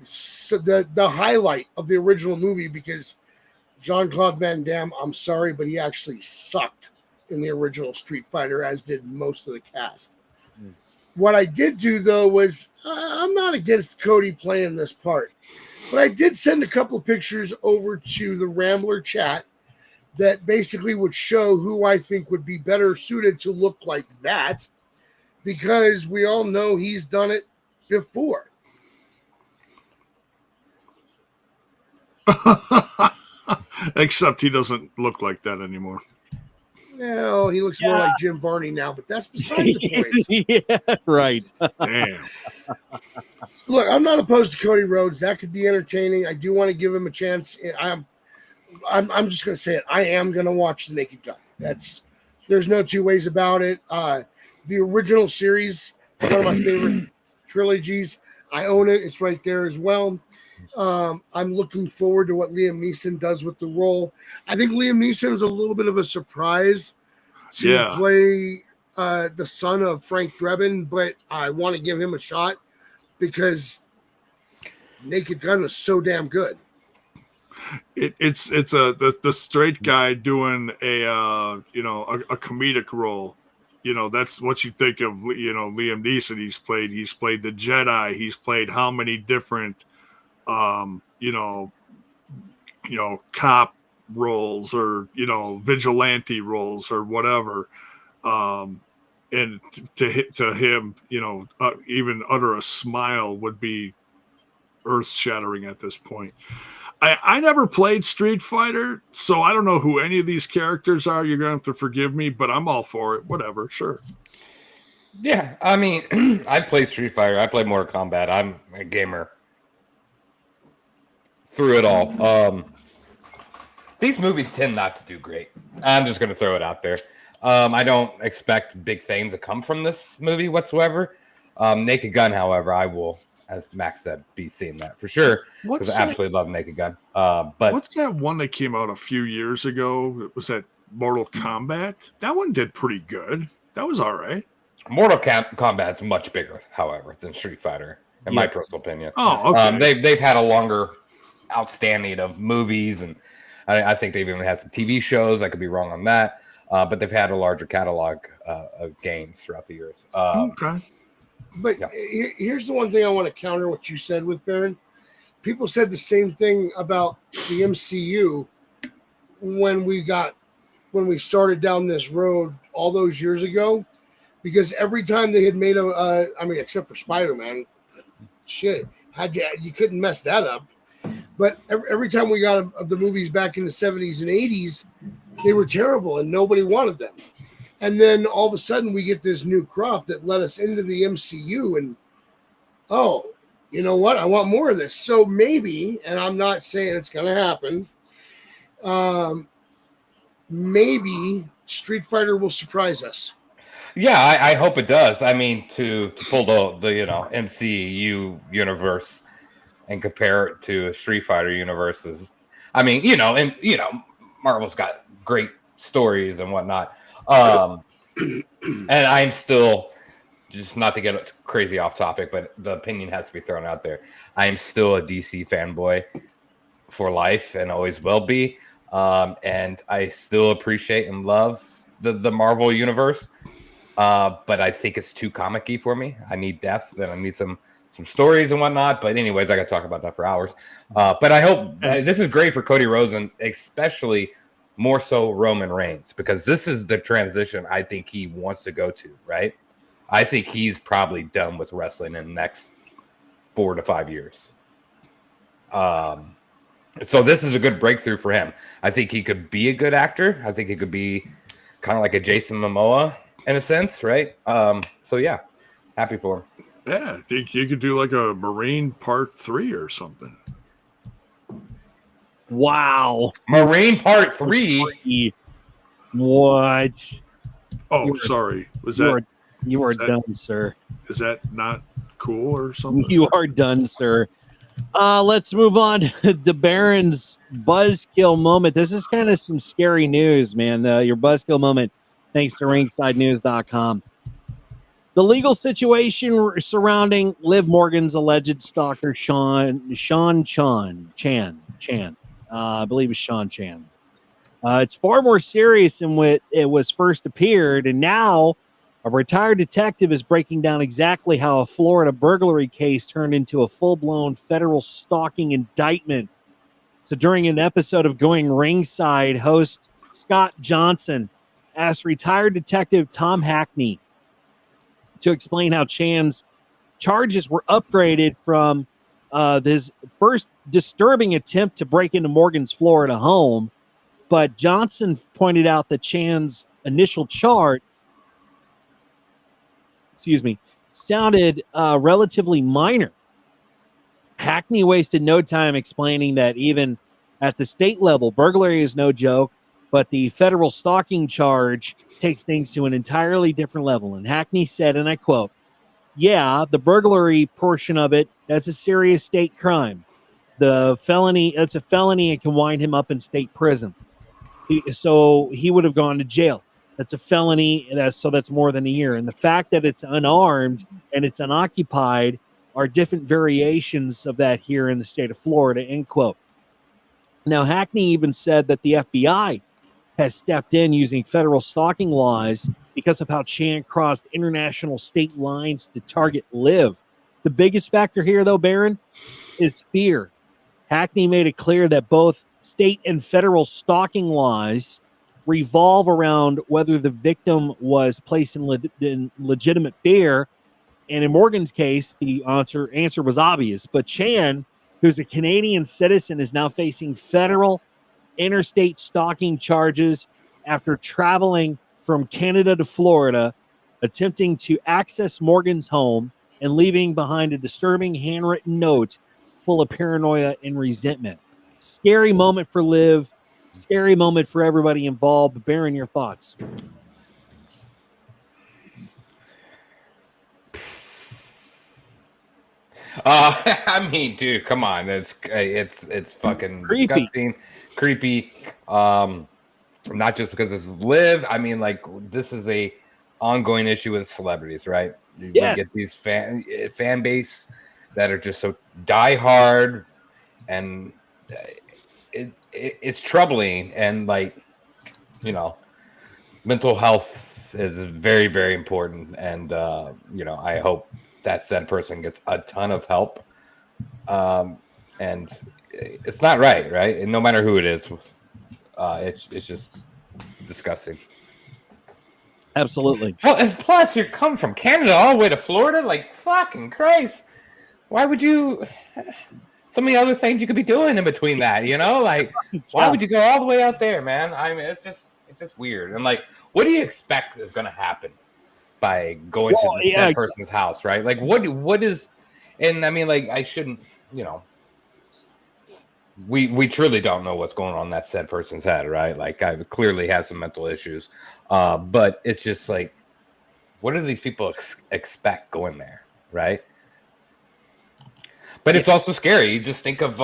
[SPEAKER 5] the highlight of the original movie, because Jean-Claude Van Damme, I'm sorry, but he actually sucked in the original Street Fighter, as did most of the cast. What I did do, though, was I'm not against Cody playing this part, but I did send a couple of pictures over to the Rambler chat that basically would show who I think would be better suited to look like that, because we all know he's done it before.
[SPEAKER 7] Except he doesn't look like that anymore.
[SPEAKER 5] Well, he looks more like Jim Varney now, but that's beside the
[SPEAKER 4] point. Yeah, right.
[SPEAKER 7] Damn.
[SPEAKER 5] Look, I'm not opposed to Cody Rhodes. That could be entertaining. I do want to give him a chance. I'm just going to say it. I am going to watch The Naked Gun. There's no two ways about it. The original series, one of my favorite trilogies. I own it. It's right there as well. I'm looking forward to what Liam Neeson does with the role. I think Liam Neeson is a little bit of a surprise to play the son of Frank Drebin, but I want to give him a shot because Naked Gun was so damn good.
[SPEAKER 7] It's the straight guy doing a comedic role. That's what you think of. Liam Neeson. He's played the Jedi. He's played how many different cop roles or vigilante roles or whatever. And to him, even utter a smile would be earth shattering at this point. I never played Street Fighter, so I don't know who any of these characters are. You're going to have to forgive me, but I'm all for it. Whatever, sure.
[SPEAKER 6] Yeah, I mean, I played Street Fighter. I played Mortal Kombat. I'm a gamer through it all. These movies tend not to do great. I'm just going to throw it out there. I don't expect big things to come from this movie whatsoever. Naked Gun, however, I will, as Max said, be seeing that for sure. Because I absolutely love Naked Gun. But
[SPEAKER 7] what's that one that came out a few years ago? Was that Mortal Kombat? That one did pretty good. That was all right.
[SPEAKER 6] Mortal Kombat's much bigger, however, than Street Fighter, in my personal opinion.
[SPEAKER 7] Oh, okay.
[SPEAKER 6] They've had a longer outstanding of movies, and I think they've even had some TV shows. I could be wrong on that. But they've had a larger catalog of games throughout the years.
[SPEAKER 7] Okay.
[SPEAKER 5] But here's the one thing I want to counter what you said with Baron. People said the same thing about the MCU when we started down this road all those years ago, because every time they had made except for Spider-Man, shit, you couldn't mess that up. But every time we got the movies back in the 70s and 80s, they were terrible and nobody wanted them. And then all of a sudden we get this new crop that let us into the MCU and, oh, you know what? I want more of this. So maybe, and I'm not saying it's going to happen, maybe Street Fighter will surprise us.
[SPEAKER 6] Yeah, I hope it does. I mean, to pull the MCU universe and compare it to a Street Fighter universe is, I mean, Marvel's got great stories and whatnot. And I'm still, just not to get crazy off topic, but the opinion has to be thrown out there. I am still a DC fanboy for life and always will be. And I still appreciate and love the Marvel universe. But I think it's too comic-y for me. I need depth and I need some stories and whatnot. But anyways, I got to talk about that for hours. But I hope this is great for Cody Rhodes and especially more so Roman Reigns, because this is the transition I think he wants to go to, right? I think he's probably done with wrestling in the next 4 to 5 years. So this is a good breakthrough for him. I think he could be a good actor. I think he could be kind of like a Jason Momoa in a sense, right? So yeah, happy for him.
[SPEAKER 7] Yeah, I think you could do like a Marine Part 3 or something.
[SPEAKER 4] Wow.
[SPEAKER 6] Marine Part 3?
[SPEAKER 4] What?
[SPEAKER 7] Oh, sorry.
[SPEAKER 4] You are done, sir.
[SPEAKER 7] Is that not cool or something?
[SPEAKER 4] You are done, sir. Let's move on to the Baron's buzzkill moment. This is kind of some scary news, man. Your buzzkill moment, thanks to ringsidenews.com. The legal situation surrounding Liv Morgan's alleged stalker, Sean Chan. I believe it's Sean Chan. It's far more serious than what it was first appeared, and now a retired detective is breaking down exactly how a Florida burglary case turned into a full-blown federal stalking indictment. So during an episode of Going Ringside, host Scott Johnson asked retired detective Tom Hackney to explain how Chan's charges were upgraded from his first disturbing attempt to break into Morgan's Florida home. But Johnson pointed out that Chan's initial charge sounded relatively minor. Hackney wasted no time explaining that even at the state level, burglary is no joke, but the federal stalking charge takes things to an entirely different level. And Hackney said, and I quote, yeah, the burglary portion of it, that's a serious state crime. The felony, that's a felony and can wind him up in state prison. So he would have gone to jail. That's a felony. That's more than a year. And the fact that it's unarmed and it's unoccupied are different variations of that here in the state of Florida, end quote. Now, Hackney even said that the FBI has stepped in using federal stalking laws because of how Chan crossed international state lines to target Liv. The biggest factor here, though, Baron, is fear. Hackney made it clear that both state and federal stalking laws revolve around whether the victim was placed in legitimate fear. And in Morgan's case, the answer was obvious. But Chan, who's a Canadian citizen, is now facing federal interstate stalking charges after traveling from Canada to Florida, attempting to access Morgan's home and leaving behind a disturbing handwritten note full of paranoia and resentment. Scary moment for Liv. Scary moment for everybody involved. Baron, your thoughts?
[SPEAKER 6] I mean, dude, come on. It's fucking
[SPEAKER 4] Creepy.
[SPEAKER 6] disgusting, creepy. Not just because this is Liv. I mean, like, this is a ongoing issue with celebrities, right? You get these fan base that are just so diehard, and it's troubling. And, like, you know, mental health is very, very important. And you know, I hope that said person gets a ton of help. And it's not right? And no matter who it is, it's just disgusting.
[SPEAKER 4] Absolutely.
[SPEAKER 6] Well, and plus you come from Canada all the way to Florida, like, fucking Christ. Why would you? So many other things you could be doing in between that, you know? Like, why would you go all the way out there, man? I mean, it's just weird. And, like, what do you expect is going to happen by going to that person's house, right? Like, what is? And I mean, like, I shouldn't, you know. We truly don't know what's going on in that said person's head, right? Like, I clearly has some mental issues, but it's just like, what do these people expect going there, right? But it's also scary. You just think of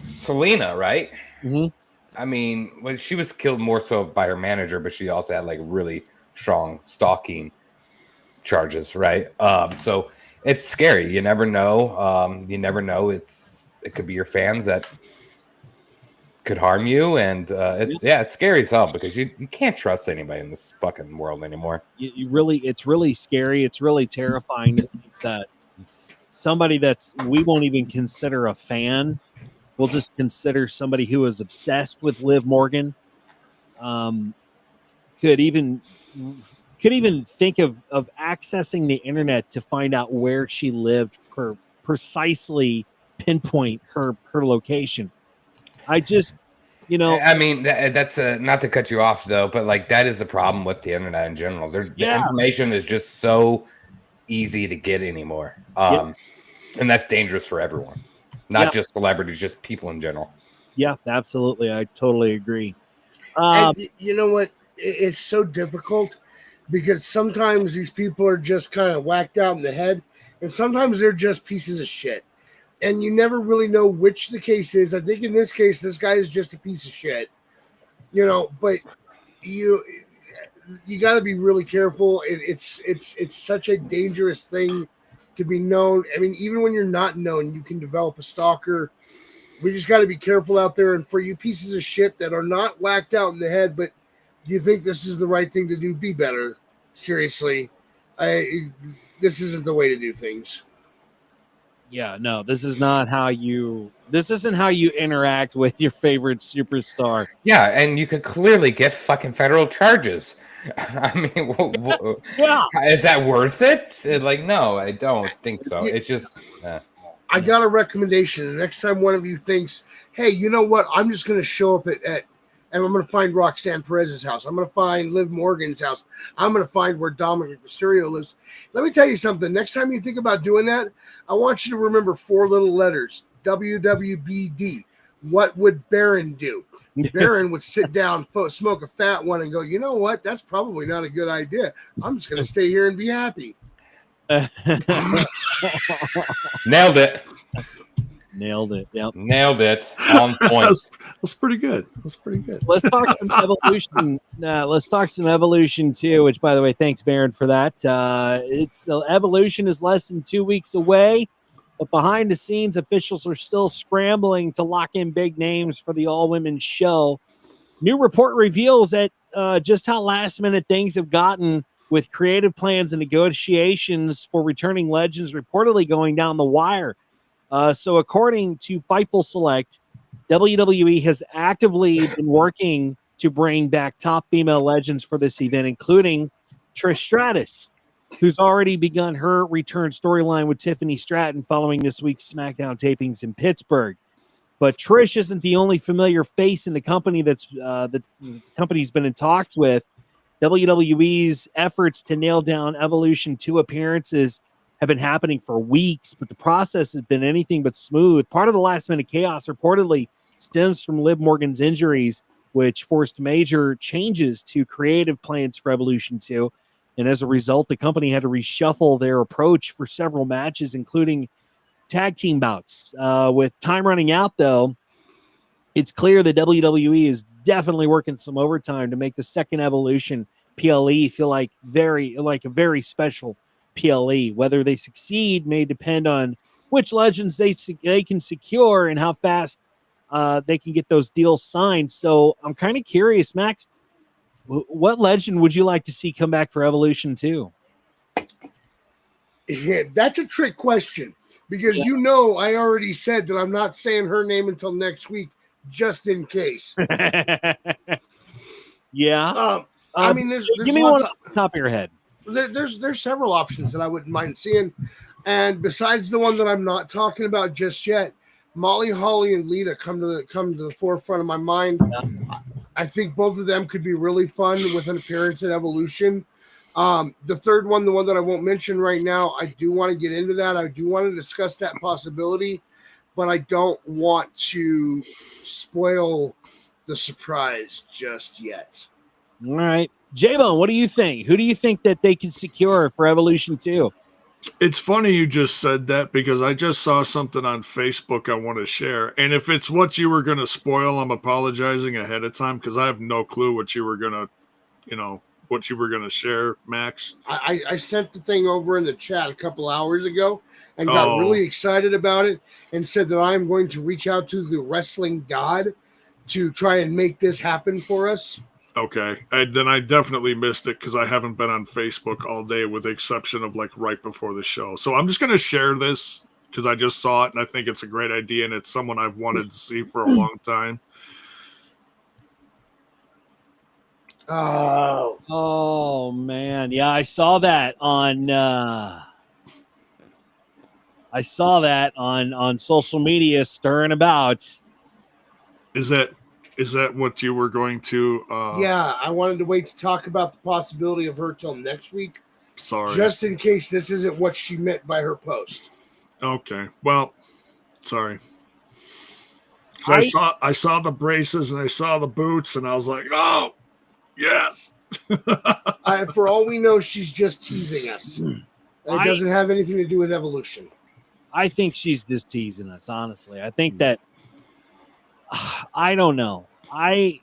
[SPEAKER 6] Selena, right?
[SPEAKER 4] Mm-hmm.
[SPEAKER 6] I mean, well, she was killed more so by her manager, but she also had, like, really strong stalking charges, right? So it's scary. You never know. It could be your fans that could harm you, and it's scary as hell because you can't trust anybody in this fucking world anymore.
[SPEAKER 4] It's really scary. It's really terrifying to think that somebody we won't even consider a fan, we'll just consider somebody who is obsessed with Liv Morgan, could even think of accessing the internet to find out where she lived, precisely pinpoint her location. I just, you know,
[SPEAKER 6] I mean, that's not to cut you off though, but, like, that is the problem with the internet in general. The information is just so easy to get anymore, and that's dangerous for everyone, not just celebrities, just people in general.
[SPEAKER 4] Yeah, absolutely, I totally agree.
[SPEAKER 5] And you know what? It's so difficult because sometimes these people are just kind of whacked out in the head, and sometimes they're just pieces of shit. And you never really know which the case is. I think in this case, this guy is just a piece of shit, you know. But you got to be really careful. It's such a dangerous thing to be known. I mean, even when you're not known, you can develop a stalker. We just got to be careful out there. And for you pieces of shit that are not whacked out in the head, but you think this is the right thing to do, be better. Seriously, this isn't the way to do things.
[SPEAKER 4] Yeah, no, this isn't how you interact with your favorite superstar.
[SPEAKER 6] Yeah, and you could clearly get fucking federal charges. I mean, is that worth it? Like, no, I don't think so. It's just...
[SPEAKER 5] I got a recommendation. The next time one of you thinks, hey, you know what? I'm just going to show up at and I'm going to find Roxanne Perez's house. I'm going to find Liv Morgan's house. I'm going to find where Dominic Mysterio lives. Let me tell you something. Next time you think about doing that, I want you to remember 4 little letters, WWBD. What would Baron do? Baron would sit down, smoke a fat one, and go, you know what? That's probably not a good idea. I'm just going to stay here and be happy.
[SPEAKER 6] Nailed it.
[SPEAKER 4] Nailed it. Yep.
[SPEAKER 6] Nailed it. On point.
[SPEAKER 7] That's pretty good. That's pretty good.
[SPEAKER 4] Let's talk some evolution. Let's talk some evolution too. Which, by the way, thanks, Baron, for that. It's the evolution is less than 2 weeks away, but behind the scenes, officials are still scrambling to lock in big names for the all-women show. New report reveals that just how last-minute things have gotten with creative plans and negotiations for returning legends reportedly going down the wire. So, according to Fightful Select, WWE has actively been working to bring back top female legends for this event, including Trish Stratus, who's already begun her return storyline with Tiffany Stratton following this week's SmackDown tapings in Pittsburgh. But Trish isn't the only familiar face in the company that the company's been in talks with. WWE's efforts to nail down Evolution 2 appearances have been happening for weeks, but the process has been anything but smooth. Part of the last-minute chaos reportedly stems from Liv Morgan's injuries, which forced major changes to creative plans for Evolution 2. And as a result, the company had to reshuffle their approach for several matches, including tag team bouts. With time running out, though, it's clear that WWE is definitely working some overtime to make the second Evolution PLE feel like a very special PLE. Whether they succeed may depend on which legends they can secure and how fast they can get those deals signed. So I'm kind of curious, Max, what legend would you like to see come back for Evolution 2?
[SPEAKER 5] Yeah, that's a trick question because I already said that I'm not saying her name until next week, just in case.
[SPEAKER 4] Yeah.
[SPEAKER 5] I mean, there's
[SPEAKER 4] give me one off the top of your head.
[SPEAKER 5] There's several options that I wouldn't mind seeing, and besides the one that I'm not talking about just yet, Molly Holly and Lita come to the forefront of my mind. I think both of them could be really fun with an appearance at Evolution. The third one, the one that I won't mention right now, I do want to get into that. I do want to discuss that possibility, but I don't want to spoil the surprise just yet.
[SPEAKER 4] All right. J-Bone, what do you think? Who do you think that they can secure for Evolution 2?
[SPEAKER 7] It's funny you just said that because I just saw something on Facebook I want to share. And if it's what you were going to spoil, I'm apologizing ahead of time because I have no clue what you were going to share, Max.
[SPEAKER 5] I sent the thing over in the chat a couple hours ago and got really excited about it and said that I'm going to reach out to the wrestling god to try and make this happen for us.
[SPEAKER 7] Okay. Then I definitely missed it because I haven't been on Facebook all day with the exception of like right before the show. So I'm just going to share this because I just saw it and I think it's a great idea and it's someone I've wanted to see for a long time.
[SPEAKER 5] Oh
[SPEAKER 4] man. Yeah, I saw that on social media stirring about.
[SPEAKER 7] Is that what you were going to?
[SPEAKER 5] Yeah, I wanted to wait to talk about the possibility of her till next week.
[SPEAKER 7] Sorry.
[SPEAKER 5] Just in case this isn't what she meant by her post.
[SPEAKER 7] Okay. Well, sorry. I saw the braces and I saw the boots and I was like, oh, yes.
[SPEAKER 5] For all we know, she's just teasing us. It doesn't have anything to do with Evolution.
[SPEAKER 4] I think she's just teasing us, honestly. I think that I don't know. I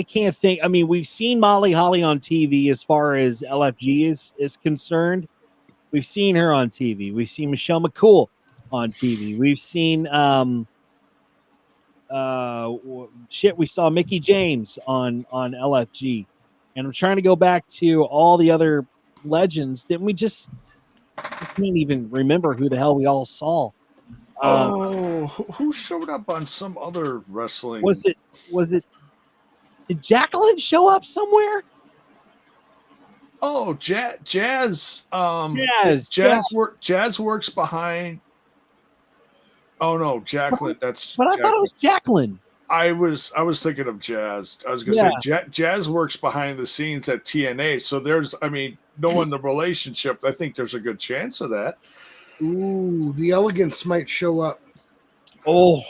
[SPEAKER 4] can't think. I mean, we've seen Molly Holly on TV as far as LFG is concerned. We've seen her on TV. We've seen Michelle McCool on TV. We've seen we saw Mickey James on LFG. And I'm trying to go back to all the other legends. Didn't we I can't even remember who the hell we all saw.
[SPEAKER 7] Who showed up on some other wrestling?
[SPEAKER 4] Was it did Jacqueline show up somewhere?
[SPEAKER 7] Oh, Jazz. Jazz works behind. Oh no, Jacqueline.
[SPEAKER 4] But I thought it was Jacqueline.
[SPEAKER 7] I was thinking of Jazz. I was gonna say Jazz works behind the scenes at TNA. So knowing the relationship, I think there's a good chance of that.
[SPEAKER 5] Ooh, the Elegance might show up.
[SPEAKER 4] Oh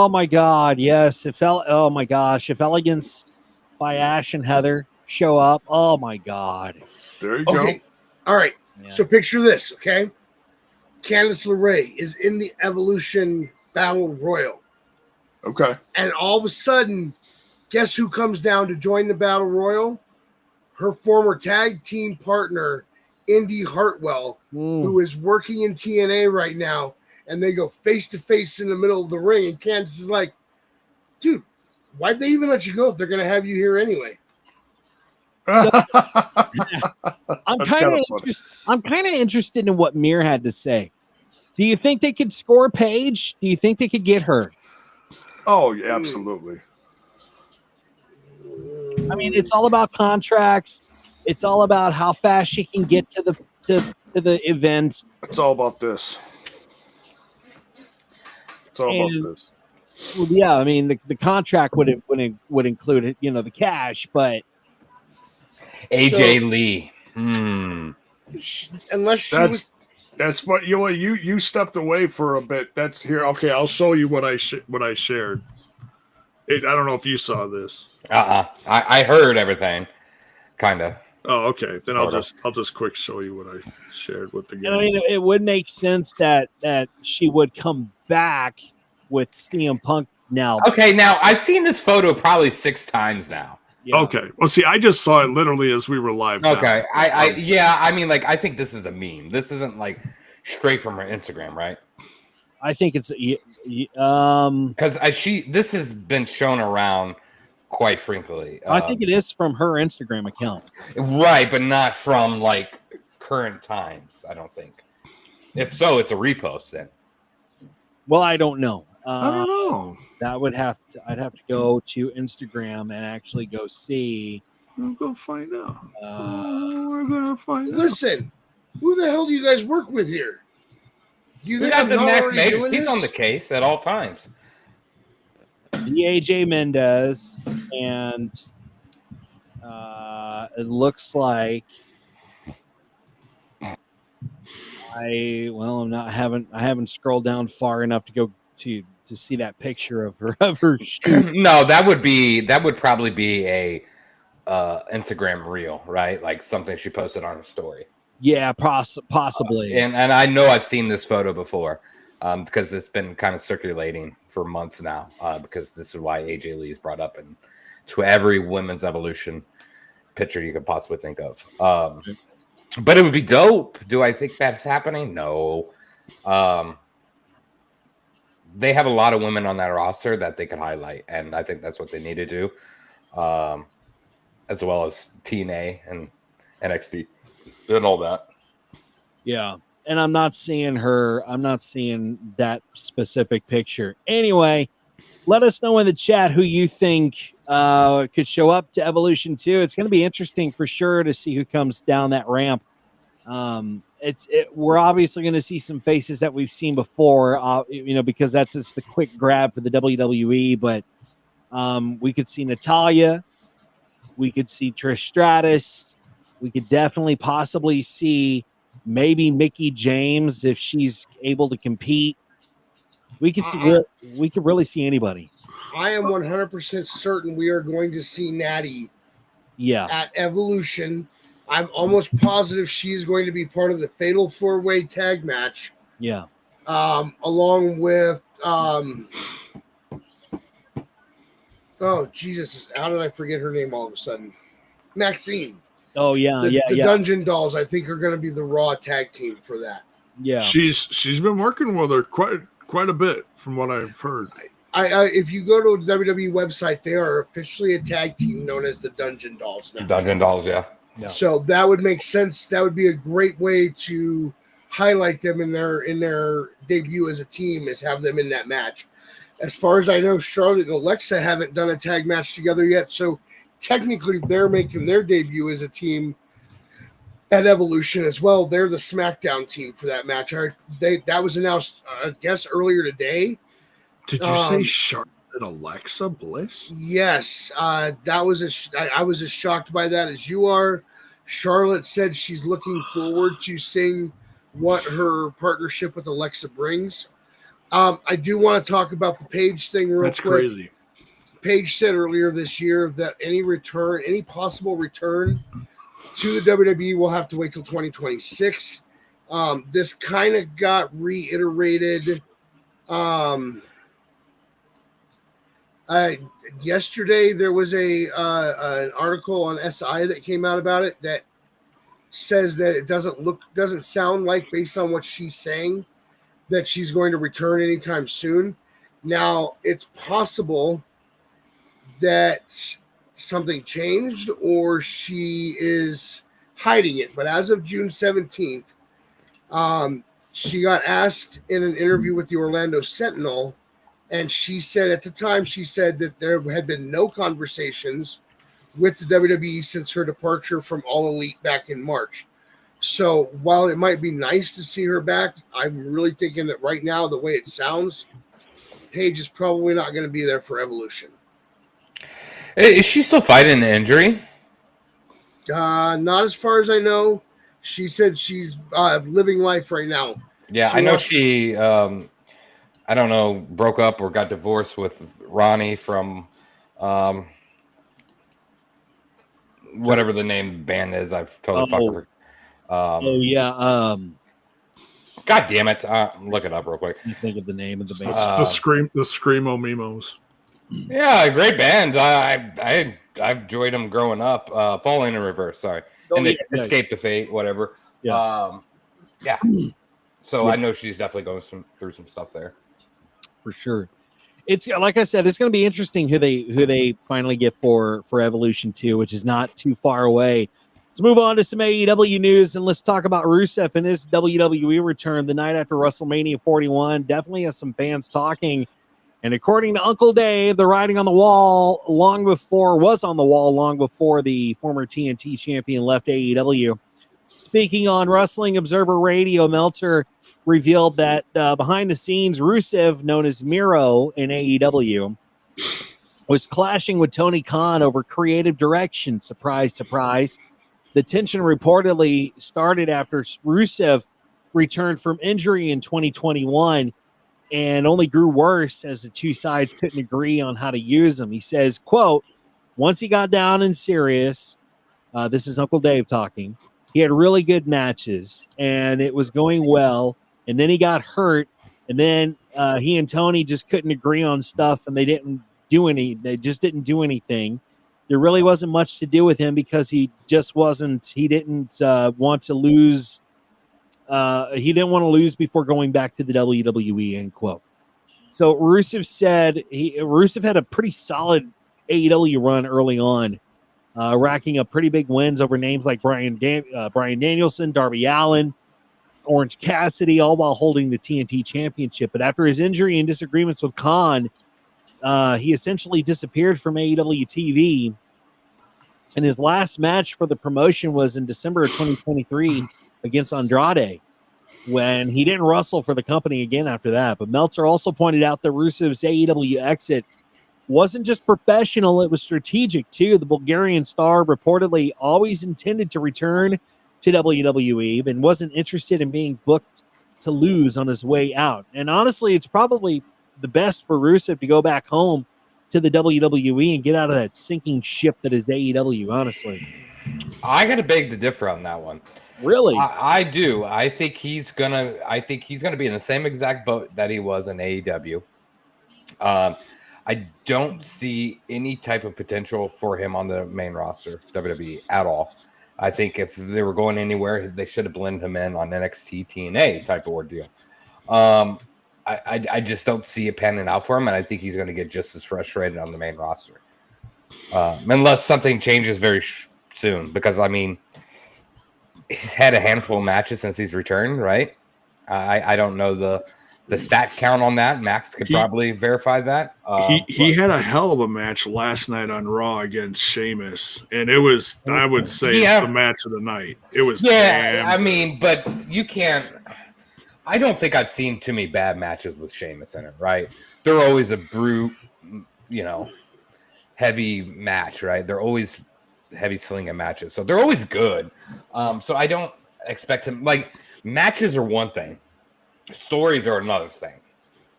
[SPEAKER 4] my God, yes. Oh my gosh, if Elegance by Ash and Heather show up, oh my God.
[SPEAKER 7] There you go.
[SPEAKER 5] All right.
[SPEAKER 4] Yeah.
[SPEAKER 5] So picture this, okay? Candice LeRae is in the Evolution Battle Royal.
[SPEAKER 7] Okay.
[SPEAKER 5] And all of a sudden, guess who comes down to join the Battle Royal? Her former tag team partner, Indy Hartwell, who is working in TNA right now. And they go face to face in the middle of the ring. And Candice is like, dude, why'd they even let you go if they're going to have you here anyway?
[SPEAKER 4] So, I'm
[SPEAKER 7] That's
[SPEAKER 4] kind
[SPEAKER 7] kinda
[SPEAKER 4] of interested in what Mir had to say. Do you think they could score Paige? Do you think they could get her?
[SPEAKER 7] Oh, yeah, absolutely.
[SPEAKER 4] I mean, it's all about contracts. It's all about how fast she can get to the event.
[SPEAKER 7] It's all about this. It's all about this.
[SPEAKER 4] Well, yeah, I mean, the contract would include, you know, the cash, but
[SPEAKER 6] AJ Lee.
[SPEAKER 5] Unless she was.
[SPEAKER 7] That's what you stepped away for a bit. That's here. Okay, I'll show you what I shared. I don't know if you saw this.
[SPEAKER 6] I heard everything, kind of.
[SPEAKER 7] Oh, okay. Then I'll just quick show you what I shared with the game.
[SPEAKER 4] I mean, it would make sense that she would come back with CM Punk now.
[SPEAKER 6] Okay, now I've seen this photo probably 6 times now.
[SPEAKER 4] Yeah.
[SPEAKER 7] Okay. Well, see, I just saw it literally as we were live.
[SPEAKER 6] Okay. I mean, like, I think this is a meme. This isn't like straight from her Instagram, right?
[SPEAKER 4] I think it's
[SPEAKER 6] because this has been shown around quite frequently.
[SPEAKER 4] I think it is from her Instagram account,
[SPEAKER 6] right? But not from like current times. I don't think. If so, it's a repost then.
[SPEAKER 4] Well, I don't know.
[SPEAKER 7] I don't know.
[SPEAKER 4] That would I'd have to go to Instagram and actually go see.
[SPEAKER 7] We'll go find out. We're gonna find out.
[SPEAKER 5] Listen, who the hell do you guys work with here? Do you
[SPEAKER 6] We
[SPEAKER 5] think
[SPEAKER 6] got
[SPEAKER 5] I'm
[SPEAKER 6] the
[SPEAKER 5] not
[SPEAKER 6] Max
[SPEAKER 5] already
[SPEAKER 6] Mavis.
[SPEAKER 5] doing
[SPEAKER 6] He's
[SPEAKER 5] this?
[SPEAKER 6] on the case at all times.
[SPEAKER 4] The AJ Mendez, and it looks like I haven't scrolled down far enough to go to see that picture of her shoot.
[SPEAKER 6] No, that would probably be a Instagram reel, right? Like something she posted on her story.
[SPEAKER 4] Yeah, possibly.
[SPEAKER 6] And I know I've seen this photo before because it's been kind of circulating for months now because this is why AJ Lee is brought up to every women's evolution picture you could possibly think of. But it would be dope. Do I think that's happening? No. They have a lot of women on that roster that they could highlight, and I think that's what they need to do, as well as TNA and NXT and all that.
[SPEAKER 4] Yeah, and I'm not seeing that specific picture. Anyway, let us know in the chat who you think could show up to Evolution 2. It's going to be interesting for sure to see who comes down that ramp. We're obviously going to see some faces that we've seen before, because that's just the quick grab for the WWE. But we could see Natalya, we could see Trish Stratus, we could definitely possibly see maybe Mickie James if she's able to compete. We could really see anybody.
[SPEAKER 5] I am 100% certain we are going to see Natty.
[SPEAKER 4] Yeah.
[SPEAKER 5] At Evolution. I'm almost positive she's going to be part of the Fatal 4-Way tag match.
[SPEAKER 4] Yeah.
[SPEAKER 5] Along with oh Jesus, how did I forget her name all of a sudden? Maxine.
[SPEAKER 4] Oh yeah,
[SPEAKER 5] the Dungeon Dolls, I think, are going to be the Raw tag team for that.
[SPEAKER 4] Yeah.
[SPEAKER 7] She's been working with her quite a bit from what I've heard.
[SPEAKER 5] I if you go to the WWE website, they are officially a tag team known as the Dungeon Dolls now.
[SPEAKER 6] Dungeon Dolls, yeah.
[SPEAKER 5] So that would make sense. That would be a great way to highlight them in their debut as a team, is have them in that match. As far as I know, Charlotte and Alexa haven't done a tag match together yet, so technically they're making their debut as a team at Evolution as well. They're the SmackDown team for that match. That was announced, I guess, earlier today.
[SPEAKER 7] Did you say Charlotte and Alexa Bliss?
[SPEAKER 5] Yes, I was as shocked by that as you are. Charlotte said she's looking forward to seeing what her partnership with Alexa brings. I do want to talk about the Paige thing real quick.
[SPEAKER 7] That's crazy.
[SPEAKER 5] Paige said earlier this year that any possible return to the WWE, we'll have to wait till 2026. This kind of got reiterated yesterday. There was an article on SI that came out about it that says that it doesn't sound like, based on what she's saying, that she's going to return anytime soon. Now, it's possible that something changed or she is hiding it. But as of June 17th, she got asked in an interview with the Orlando Sentinel, and she said at the time, she said that there had been no conversations with the WWE since her departure from All Elite back in March. So while it might be nice to see her back, I'm really thinking that right now, the way it sounds, Paige is probably not going to be there for Evolution.
[SPEAKER 6] Is she still fighting an injury?
[SPEAKER 5] Not as far as I know. She said she's living life right now.
[SPEAKER 6] Yeah, I know she, I don't know, broke up or got divorced with Ronnie from whatever the name of the band is. I've totally fucking God damn it. Look it up real quick.
[SPEAKER 4] You think of the name of the band.
[SPEAKER 7] The Screamo Mimos.
[SPEAKER 6] Yeah, great band. I enjoyed them growing up. Falling in Reverse, sorry. Escape to Fate, whatever.
[SPEAKER 4] Yeah.
[SPEAKER 6] So I know she's definitely going through some stuff there.
[SPEAKER 4] For sure. It's like I said, it's going to be interesting who they finally get for Evolution 2, which is not too far away. Let's move on to some AEW news, and let's talk about Rusev and his WWE return the night after WrestleMania 41. Definitely has some fans talking. And according to Uncle Dave, the writing on the wall was on the wall long before the former TNT champion left AEW. Speaking on Wrestling Observer Radio, Meltzer revealed that behind the scenes, Rusev, known as Miro in AEW, was clashing with Tony Khan over creative direction. Surprise, surprise. The tension reportedly started after Rusev returned from injury in 2021 and only grew worse as the two sides couldn't agree on how to use him. He says, quote, once he got down and serious, this is Uncle Dave talking, he had really good matches and it was going well. And then he got hurt, and then he and Tony just couldn't agree on stuff, and they just didn't do anything. There really wasn't much to do with him because he didn't want to lose. He didn't want to lose before going back to the WWE, end quote. So Rusev said Rusev had a pretty solid AEW run early on, racking up pretty big wins over names like Bryan Danielson, Darby Allin, Orange Cassidy, all while holding the TNT championship. But after his injury and disagreements with Khan, he essentially disappeared from AEW TV. And his last match for the promotion was in December of 2023 against Andrade, when he didn't wrestle for the company again after that. But Meltzer also pointed out that Rusev's AEW exit wasn't just professional, it was strategic too. The Bulgarian star reportedly always intended to return to WWE and wasn't interested in being booked to lose on his way out. And honestly, it's probably the best for Rusev to go back home to the WWE and get out of that sinking ship that is AEW, honestly.
[SPEAKER 6] I got to beg to differ on that one.
[SPEAKER 4] Really?
[SPEAKER 6] I do. I think he's gonna be in the same exact boat that he was in AEW. I don't see any type of potential for him on the main roster, WWE, at all. I think if they were going anywhere, they should have blended him in on NXT TNA type of ordeal. I just don't see it panning out for him, and I think he's going to get just as frustrated on the main roster. Unless something changes very soon, because, I mean, he's had a handful of matches since he's returned, right? I don't know the stat count on that. Max could probably verify that.
[SPEAKER 7] He had a hell of a match last night on Raw against Sheamus, and it was, I would say, it's the match of the night. It was,
[SPEAKER 6] but you can't. I don't think I've seen too many bad matches with Sheamus in it, right? They're always a brute, heavy match, right? They're always heavy slinging matches, so they're always good. So I don't expect him. Like, matches are one thing. Stories are another thing,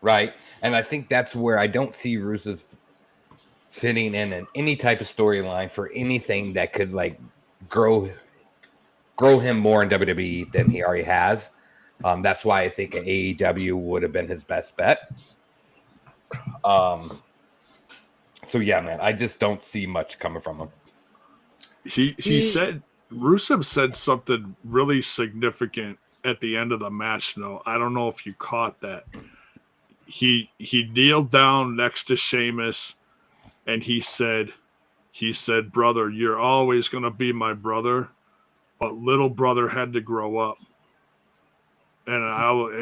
[SPEAKER 6] right? And I think that's where I don't see Rusev fitting in any type of storyline for anything that could, like, grow grow him more in WWE than he already has. That's why I think AEW would have been his best bet. So yeah, man, I just don't see much coming from him.
[SPEAKER 7] He said Rusev said something really significant at the end of the match, though. I don't know if you caught that. He kneeled down next to Sheamus and he said, brother, you're always gonna be my brother, but little brother had to grow up. And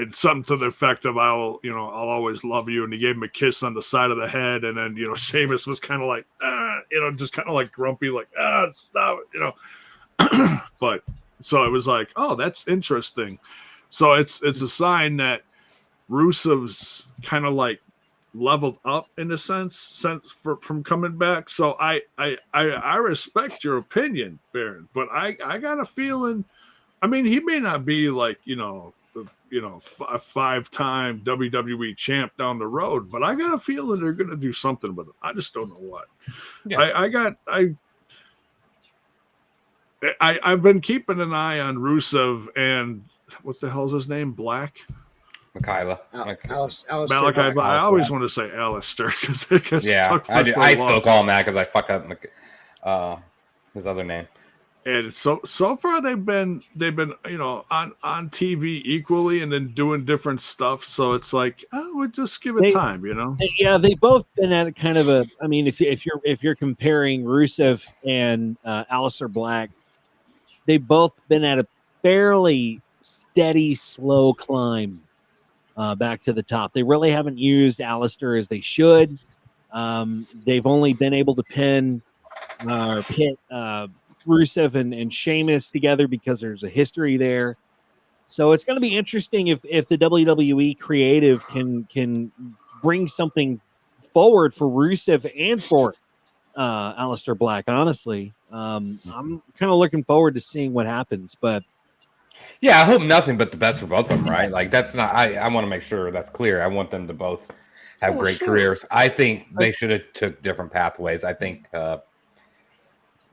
[SPEAKER 7] it's something to the effect of I'll always love you. And he gave him a kiss on the side of the head. And then, Sheamus was kind of like, just kind of like grumpy, like, stop it, But so it was like, oh, that's interesting. So it's a sign that Rusev's kind of like leveled up in a sense from coming back. So I respect your opinion, Baron, but I got a feeling, I mean, he may not be like, a 5-time WWE champ down the road, but I got a feeling they're going to do something with him. I just don't know what. Yeah. I've been keeping an eye on Rusev and what the hell's his name? Black?
[SPEAKER 6] Michaela.
[SPEAKER 7] Malachi. I always want to say Alistair because it gets stuck.
[SPEAKER 6] I still call him that because I fuck up his other name.
[SPEAKER 7] And so far they've been on TV equally and then doing different stuff. So it's like, we'll just give it time,
[SPEAKER 4] Yeah, they both been at kind of a. I mean, if you're comparing Rusev and Aleister Black, they've both been at a fairly steady, slow climb back to the top. They really haven't used Aleister as they should. They've only been able to pit Rusev and Sheamus together because there's a history there. So it's going to be interesting if the WWE creative can bring something forward for Rusev and for Aleister Black. Honestly, I'm kind of looking forward to seeing what happens. But
[SPEAKER 6] yeah, I hope nothing but the best for both of them, right? Like that's not. I want to make sure that's clear. I want them to both have great careers. I think they should have took different pathways. I think.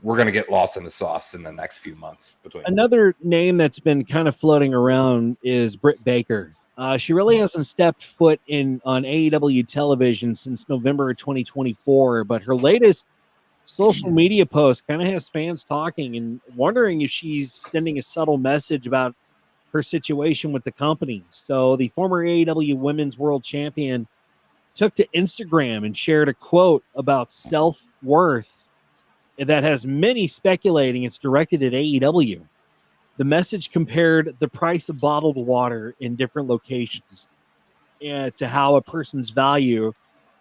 [SPEAKER 6] We're going to get lost in the sauce in the next few months.
[SPEAKER 4] Another name that's been kind of floating around is Britt Baker. She really hasn't stepped foot on AEW television since November of 2024, but her latest social media post kind of has fans talking and wondering if she's sending a subtle message about her situation with the company. So the former AEW Women's World Champion took to Instagram and shared a quote about self-worth that has many speculating it's directed at AEW. The message compared the price of bottled water in different locations to how a person's value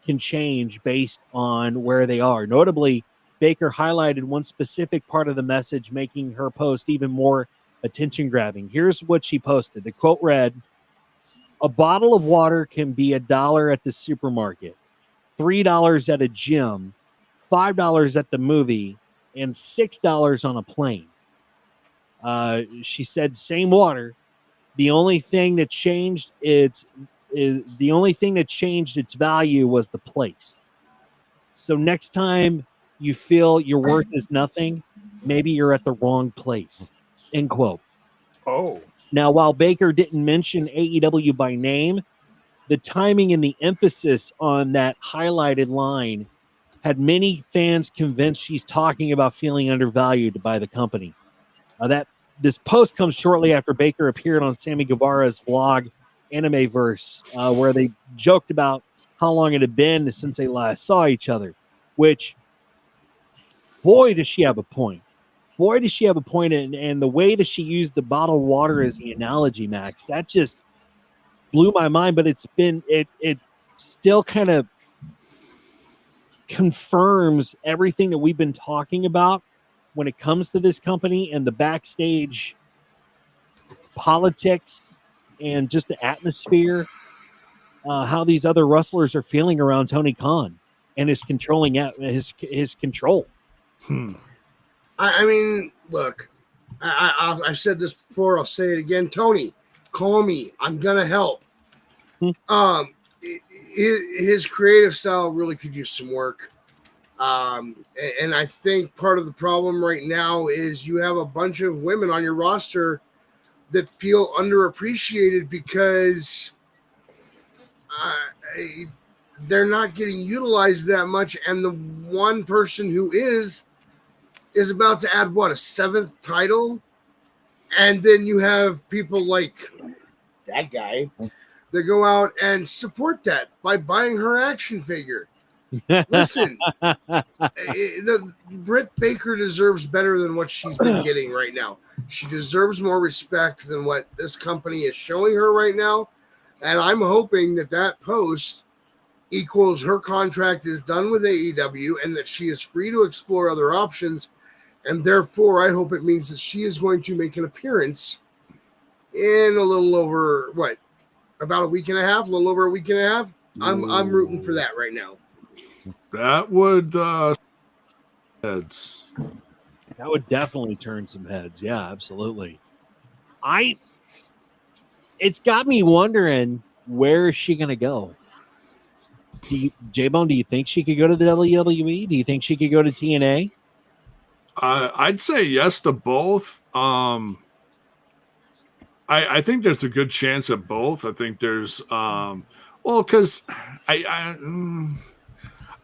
[SPEAKER 4] can change based on where they are. Notably, Baker highlighted one specific part of the message, making her post even more attention-grabbing. Here's what she posted. The quote read, "A bottle of water can be $1 at the supermarket, $3 at a gym, $5 at the movie, and $6 on a plane." She said, "Same water. The only thing that changed its value was the place. So next time you feel your worth is nothing, maybe you're at the wrong place." End quote.
[SPEAKER 7] Oh.
[SPEAKER 4] Now, while Baker didn't mention AEW by name, the timing and the emphasis on that highlighted line had many fans convinced she's talking about feeling undervalued by the company. This post comes shortly after Baker appeared on Sammy Guevara's vlog Animeverse, where they joked about how long it had been since they last saw each other, which, boy, does she have a point. Boy, does she have a point. And the way that she used the bottled water as the analogy, Max, that just blew my mind. But it still kind of confirms everything that we've been talking about when it comes to this company and the backstage politics and just the atmosphere, how these other wrestlers are feeling around Tony Khan and his controlling his control.
[SPEAKER 5] I mean, look, I've said this before. I'll say it again. Tony, call me. I'm gonna help. His creative style really could use some work. And I think part of the problem right now is you have a bunch of women on your roster that feel underappreciated because they're not getting utilized that much. And the one person who is about to add, what, a 7th title? And then you have people like that guy that go out and support that by buying her action figure. Listen, Britt Baker deserves better than what she's been getting right now. She deserves more respect than what this company is showing her right now. And I'm hoping that post equals her contract is done with AEW and that she is free to explore other options. And therefore, I hope it means that she is going to make an appearance in a little over, about a week and a half, a little over a week and a half. I'm rooting for that right now.
[SPEAKER 7] That would heads.
[SPEAKER 4] That would definitely turn some heads. Yeah, absolutely. It's got me wondering, where is she going to go? J-Bone, do you think she could go to the WWE? Do you think she could go to TNA?
[SPEAKER 7] I'd say yes to both. I think there's a good chance at both. I think there's because I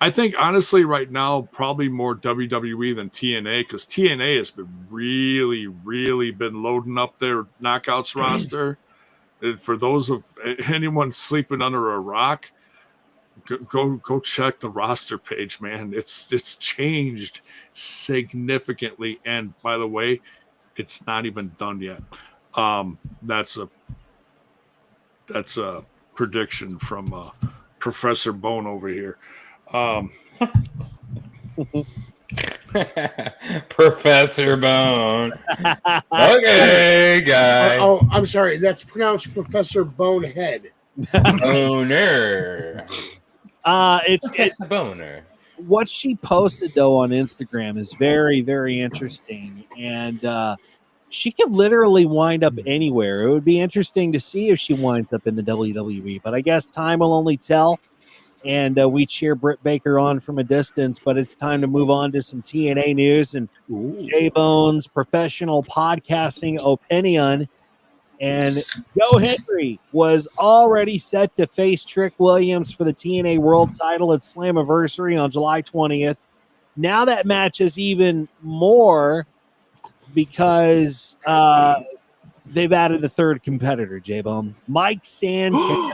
[SPEAKER 7] think honestly right now probably more WWE than TNA, because TNA has been really, really been loading up their knockouts roster. And for those of anyone sleeping under a rock, go check the roster page, man. It's changed significantly, and by the way, it's not even done yet. That's a prediction from Professor Bone over here.
[SPEAKER 6] Professor Bone. Okay, guys.
[SPEAKER 5] Oh, I'm sorry. That's pronounced Professor Bonehead.
[SPEAKER 6] Boner.
[SPEAKER 4] It's
[SPEAKER 6] a boner.
[SPEAKER 4] What she posted though on Instagram is very, very interesting, and she could literally wind up anywhere. It would be interesting to see if she winds up in the WWE, but I guess time will only tell. And we cheer Britt Baker on from a distance, but it's time to move on to some TNA news and J-Bone's professional podcasting opinion. And Joe Hendry was already set to face Trick Williams for the TNA World title at Slammiversary on July 20th. Now that match is even more because they've added a third competitor, J-Bone. Mike Santana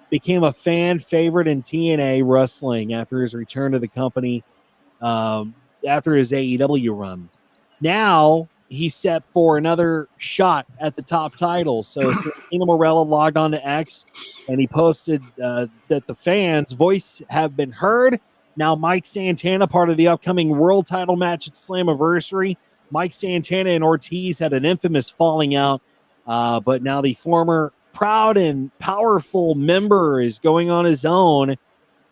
[SPEAKER 4] became a fan favorite in TNA wrestling after his return to the company after his AEW run. Now he's set for another shot at the top title. So Santino Marella logged on to X and he posted that the fans' voice have been heard. Now Mike Santana, part of the upcoming world title match at Slammiversary. Mike Santana and Ortiz had an infamous falling out, but now the former proud and powerful member is going on his own.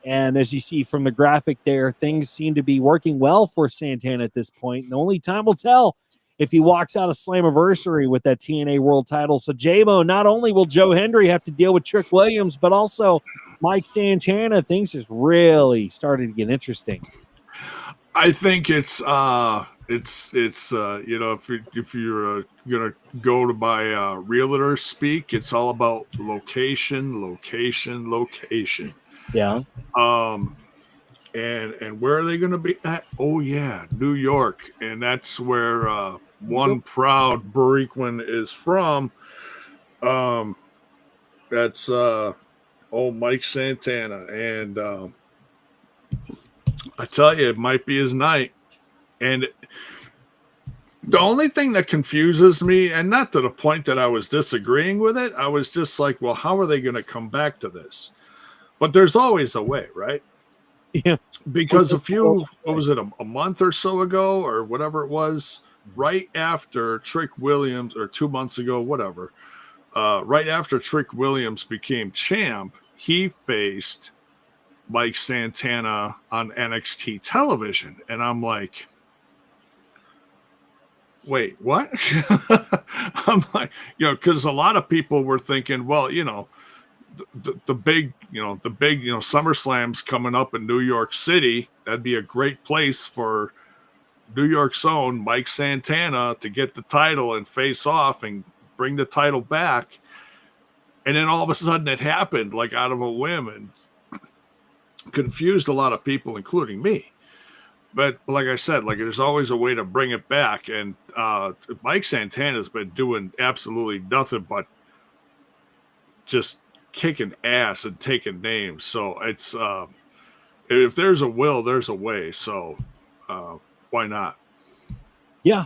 [SPEAKER 4] And as you see from the graphic there, things seem to be working well for Santana at this point. And only time will tell if he walks out of Slammiversary with that TNA World title. So, J-Mo, not only will Joe Hendry have to deal with Trick Williams, but also Mike Santana. Things just really started to get interesting.
[SPEAKER 7] I think it's you know, if you're gonna go to buy realtor speak, it's all about location.
[SPEAKER 4] Yeah.
[SPEAKER 7] And where are they gonna be at? Oh yeah, New York, and that's where one proud Bariquin is from. That's Mike Santana, and I tell you, it might be his night. And the only thing that confuses me, and not to the point that I was disagreeing with it, I was just like, well, how are they going to come back to this? But there's always a way, right?
[SPEAKER 4] Yeah.
[SPEAKER 7] Because a month or so ago or whatever it was, right after Trick Williams, or 2 months ago, whatever, right after Trick Williams became champ, he faced Mike Santana on NXT television. And I'm like, wait, what? I'm like, because a lot of people were thinking, well, the big, SummerSlam's coming up in New York City. That'd be a great place for New York's own Mike Santana to get the title and face off and bring the title back. And then all of a sudden it happened like out of a whim and confused a lot of people, including me. But like I said, like there's always a way to bring it back. And Mike Santana's been doing absolutely nothing but just kicking ass and taking names. So it's if there's a will, there's a way. So why not?
[SPEAKER 4] Yeah,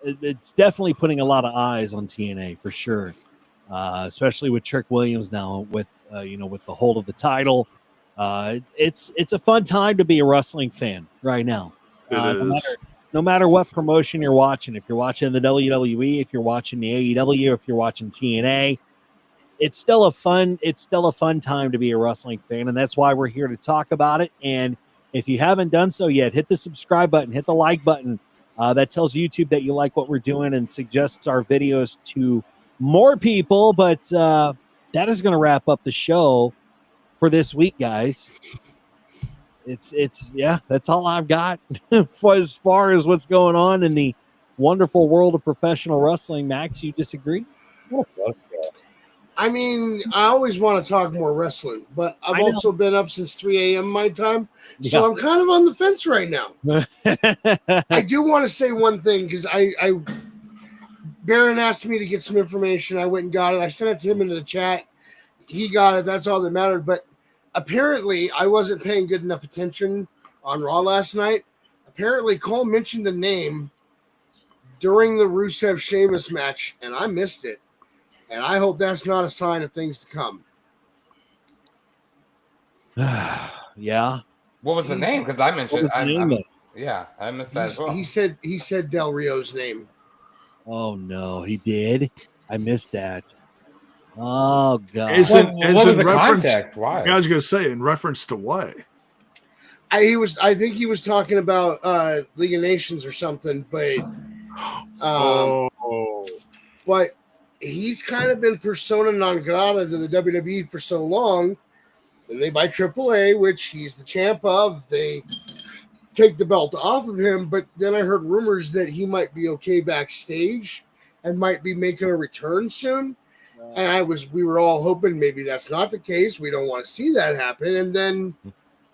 [SPEAKER 4] it's definitely putting a lot of eyes on TNA for sure, especially with Trick Williams now with with the hold of the title. It's a fun time to be a wrestling fan right now. No matter what promotion you're watching, if you're watching the WWE, if you're watching the AEW, if you're watching TNA, it's still a fun time to be a wrestling fan, and that's why we're here to talk about it. And if you haven't done so yet, hit the subscribe button, hit the like button. That tells YouTube that you like what we're doing and suggests our videos to more people. But that is going to wrap up the show for this week, guys. It's that's all I've got for as far as what's going on in the wonderful world of professional wrestling. Max, you disagree?
[SPEAKER 5] I mean, I always want to talk more wrestling, but I've also been up since 3 a.m. my time, so I'm kind of on the fence right now. I do want to say one thing because Baron asked me to get some information. I went and got it. I sent it to him into the chat. He got it. That's all that mattered. But apparently, I wasn't paying good enough attention on Raw last night. Apparently, Cole mentioned the name during the Rusev Sheamus match, and I missed it. And I hope that's not a sign of things to come.
[SPEAKER 4] Yeah.
[SPEAKER 6] What was the name? Because I mentioned. I missed that as well.
[SPEAKER 5] He said Del Rio's name.
[SPEAKER 4] Oh no, he did. I missed that. Oh god.
[SPEAKER 7] What was the
[SPEAKER 6] context? Why?
[SPEAKER 7] I was gonna say in reference to what?
[SPEAKER 5] I think he was talking about League of Nations or something, but but he's kind of been persona non grata to the WWE for so long. Then they buy AAA, which he's the champ of. They take the belt off of him, but then I heard rumors that he might be okay backstage and might be making a return soon. And we were all hoping maybe that's not the case. We don't want to see that happen. And then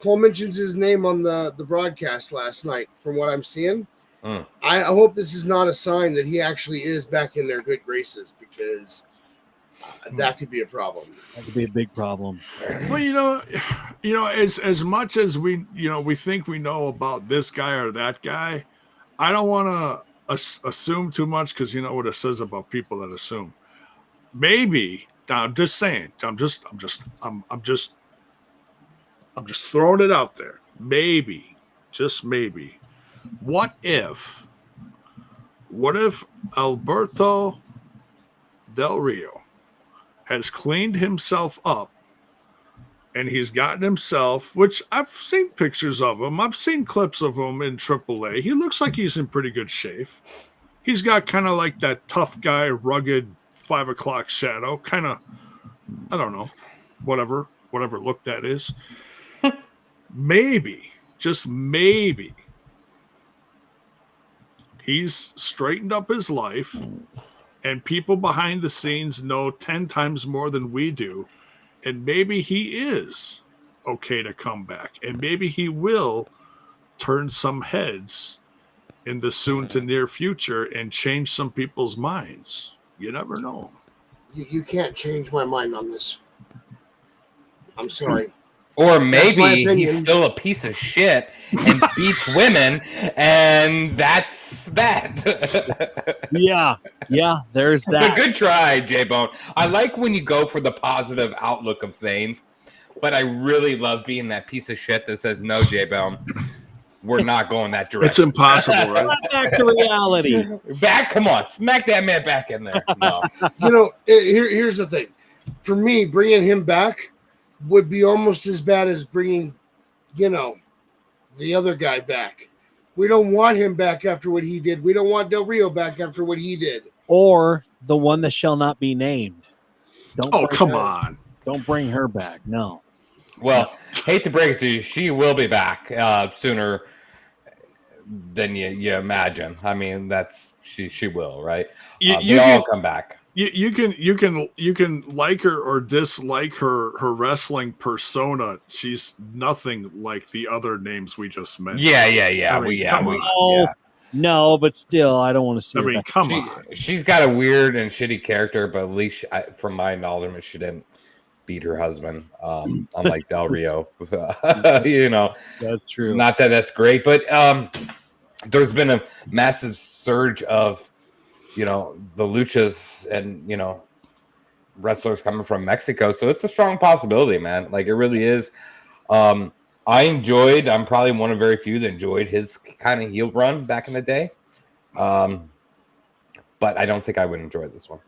[SPEAKER 5] Cole mentions his name on the broadcast last night, from what I'm seeing. I hope this is not a sign that he actually is back in their good graces, because that could be a problem.
[SPEAKER 4] That could be a big problem.
[SPEAKER 7] Well, as much as we think we know about this guy or that guy, I don't want to assume too much, because you know what it says about people that assume. Maybe I'm just saying. I'm just throwing it out there. Maybe, just maybe. What if Alberto Del Rio has cleaned himself up and he's gotten himself, which I've seen pictures of him. I've seen clips of him in AAA. He looks like he's in pretty good shape. He's got kind of like that tough guy, rugged 5 o'clock shadow, kind of, I don't know, whatever look that is. Maybe, just maybe, he's straightened up his life, and people behind the scenes know 10 times more than we do. And maybe he is okay to come back. And maybe he will turn some heads in the soon to near future and change some people's minds. You never know.
[SPEAKER 5] You can't change my mind on this. I'm sorry.
[SPEAKER 6] Or maybe he's still a piece of shit and beats women, and that's that.
[SPEAKER 4] Yeah, there's that.
[SPEAKER 6] Good try, J-Bone. I like when you go for the positive outlook of things, but I really love being that piece of shit that says, no, J-Bone, we're not going that direction.
[SPEAKER 7] It's impossible, right?
[SPEAKER 4] Back to reality.
[SPEAKER 6] Come on, smack that man back in there. No.
[SPEAKER 5] Here's the thing. For me, bringing him back would be almost as bad as bringing, the other guy back. We don't want him back after what he did. We don't want Del Rio back after what he did.
[SPEAKER 4] Or the one that shall not be named. Don't.
[SPEAKER 7] Oh,
[SPEAKER 4] bring
[SPEAKER 7] come
[SPEAKER 4] her-
[SPEAKER 7] on.
[SPEAKER 4] Don't bring her back. No.
[SPEAKER 6] Well, hate to break it to you, she will be back sooner than you imagine. I mean, she will, right? They all come back.
[SPEAKER 7] You can like her or dislike her wrestling persona. She's nothing like the other names we just mentioned.
[SPEAKER 6] Yeah.
[SPEAKER 7] I mean, come on.
[SPEAKER 4] Oh, no, but still, I don't want to see
[SPEAKER 7] I
[SPEAKER 4] her
[SPEAKER 7] mean,
[SPEAKER 4] back.
[SPEAKER 7] come on.
[SPEAKER 6] She's got a weird and shitty character, but at least from my knowledge, she didn't beat her husband. Unlike Del Rio,
[SPEAKER 4] That's true.
[SPEAKER 6] Not that that's great, but there's been a massive surge of the luchas and wrestlers coming from Mexico, so it's a strong possibility, man. Like, it really is. I'm probably one of very few that enjoyed his kind of heel run back in the day, but I don't think I would enjoy this one.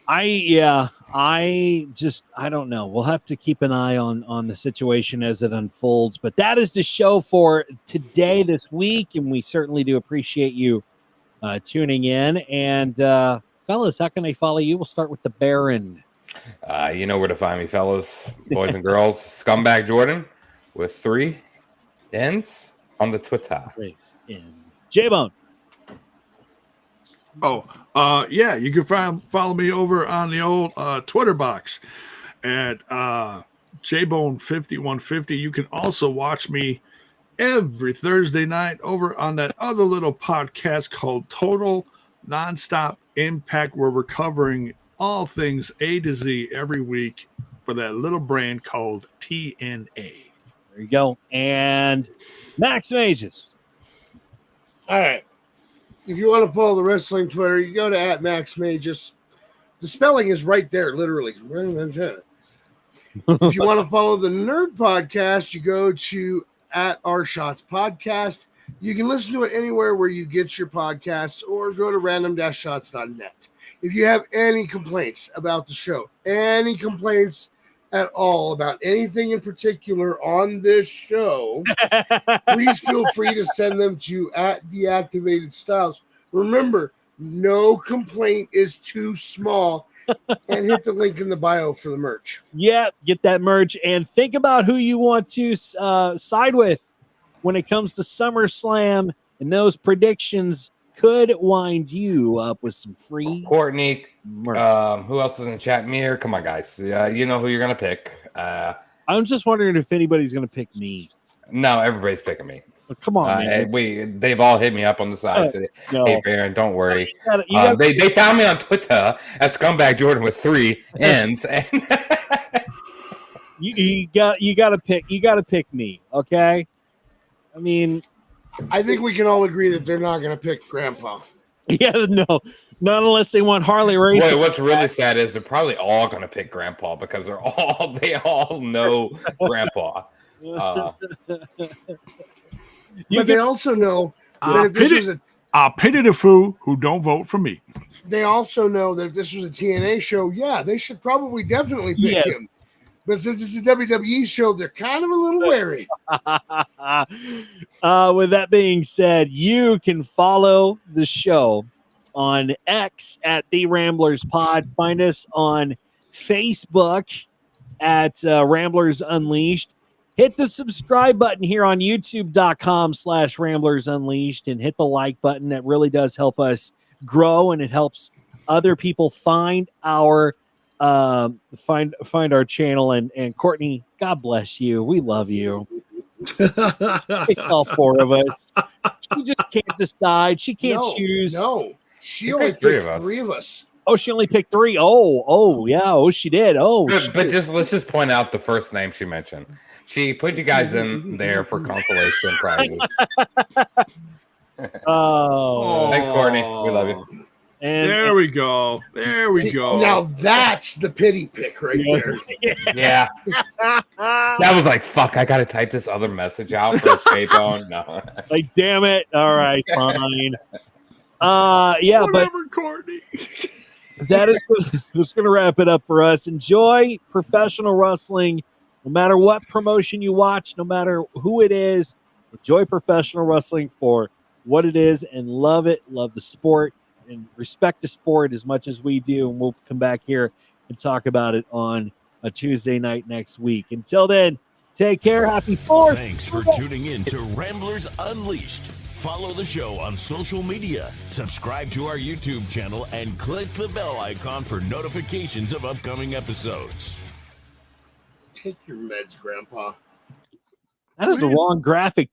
[SPEAKER 4] I don't know. We'll have to keep an eye on the situation as it unfolds. But that is the show for today, this week, and we certainly do appreciate you tuning in. And fellas, how can they follow you? We'll start with the Baron.
[SPEAKER 6] You know where to find me, fellas, boys and girls. Scumbag Jordan with 3 N's on the Twitter.
[SPEAKER 4] Race ends. J-Bone.
[SPEAKER 7] Oh, yeah, you can follow me over on the old Twitter box at JBone5150. You can also watch me every Thursday night over on that other little podcast called Total Nonstop Impact, where we're covering all things A to Z every week for that little brand called TNA.
[SPEAKER 4] There you go. And Max Mages.
[SPEAKER 5] All right. If you want to follow the wrestling Twitter, you go to @MaxMagus. The spelling is right there, literally. If you want to follow the Nerd Podcast, you go to @OurShots Podcast. You can listen to it anywhere where you get your podcasts, or go to random-shots.net. If you have any complaints about the show, any complaints at all about anything in particular on this show, please feel free to send them to @deactivatedstyles. Remember, no complaint is too small, and hit the link in the bio for the merch.
[SPEAKER 4] Yeah, get that merch, and think about who you want to side with when it comes to SummerSlam, and those predictions could wind you up with some free
[SPEAKER 6] Courtney,
[SPEAKER 4] merch.
[SPEAKER 6] who else is in the chat? Mir, come on, guys. You know who you're gonna pick.
[SPEAKER 4] I'm just wondering if anybody's going to pick me.
[SPEAKER 6] No, everybody's picking me.
[SPEAKER 4] Oh, come on, man.
[SPEAKER 6] They've all hit me up on the side. Said,
[SPEAKER 4] No.
[SPEAKER 6] hey, Baron, don't worry.
[SPEAKER 4] You gotta-
[SPEAKER 6] They found me on Twitter at Scumbag Jordan with 3 N's. And
[SPEAKER 4] you got to pick me, okay? I mean,
[SPEAKER 5] I think we can all agree that they're not going to pick Grandpa.
[SPEAKER 4] yeah, no, not unless they want Harley Race.
[SPEAKER 6] Boy, what's really sad is they're probably all going to pick Grandpa because they all know Grandpa.
[SPEAKER 5] But they also know that if this was
[SPEAKER 7] I pity the fool who don't vote for me.
[SPEAKER 5] they also know that if this was a TNA show, yeah, they should probably definitely pick
[SPEAKER 4] Yes.
[SPEAKER 5] him. But since it's a WWE show, they're kind of a little wary.
[SPEAKER 4] With that being said, you can follow the show on X at The Ramblers Pod. Find us on Facebook at Ramblers Unleashed. Hit the subscribe button here on youtube.com/Ramblers Unleashed, and hit the like button. That really does help us grow, and it helps other people find our find our channel. And Courtney, God bless you. We love you. It's all 4 of us. She just can't decide. She can't choose.
[SPEAKER 5] No, she
[SPEAKER 6] You
[SPEAKER 5] only
[SPEAKER 6] picked 3
[SPEAKER 5] picked
[SPEAKER 6] of us.
[SPEAKER 5] 3 of us.
[SPEAKER 4] Oh, she only picked 3. Oh, yeah. Oh, she did. Oh,
[SPEAKER 6] But let's just point out the first name she mentioned. She put you guys in there for consolation prizes.
[SPEAKER 4] oh.
[SPEAKER 6] Thanks, Courtney. We love you.
[SPEAKER 4] And
[SPEAKER 7] There we go. There we
[SPEAKER 5] See,
[SPEAKER 7] go.
[SPEAKER 5] now that's the pity pick right there.
[SPEAKER 6] Yeah. That was like, fuck, I got to type this other message out for J-Bone. No.
[SPEAKER 4] like, damn it. All right, fine. Yeah, but
[SPEAKER 7] Whatever, Courtney.
[SPEAKER 4] that is that's going to wrap it up for us. Enjoy professional wrestling, no matter what promotion you watch, no matter who it is. Enjoy professional wrestling for what it is and love it. Love the sport and respect the sport as much as we do. And we'll come back here and talk about it on a Tuesday night next week. Until then, take care. Happy 4th.
[SPEAKER 3] Thanks for tuning in to Ramblers Unleashed. Follow the show on social media, subscribe to our YouTube channel, and click the bell icon for notifications of upcoming episodes.
[SPEAKER 5] Take your meds, Grandpa.
[SPEAKER 4] That is the wrong graphic.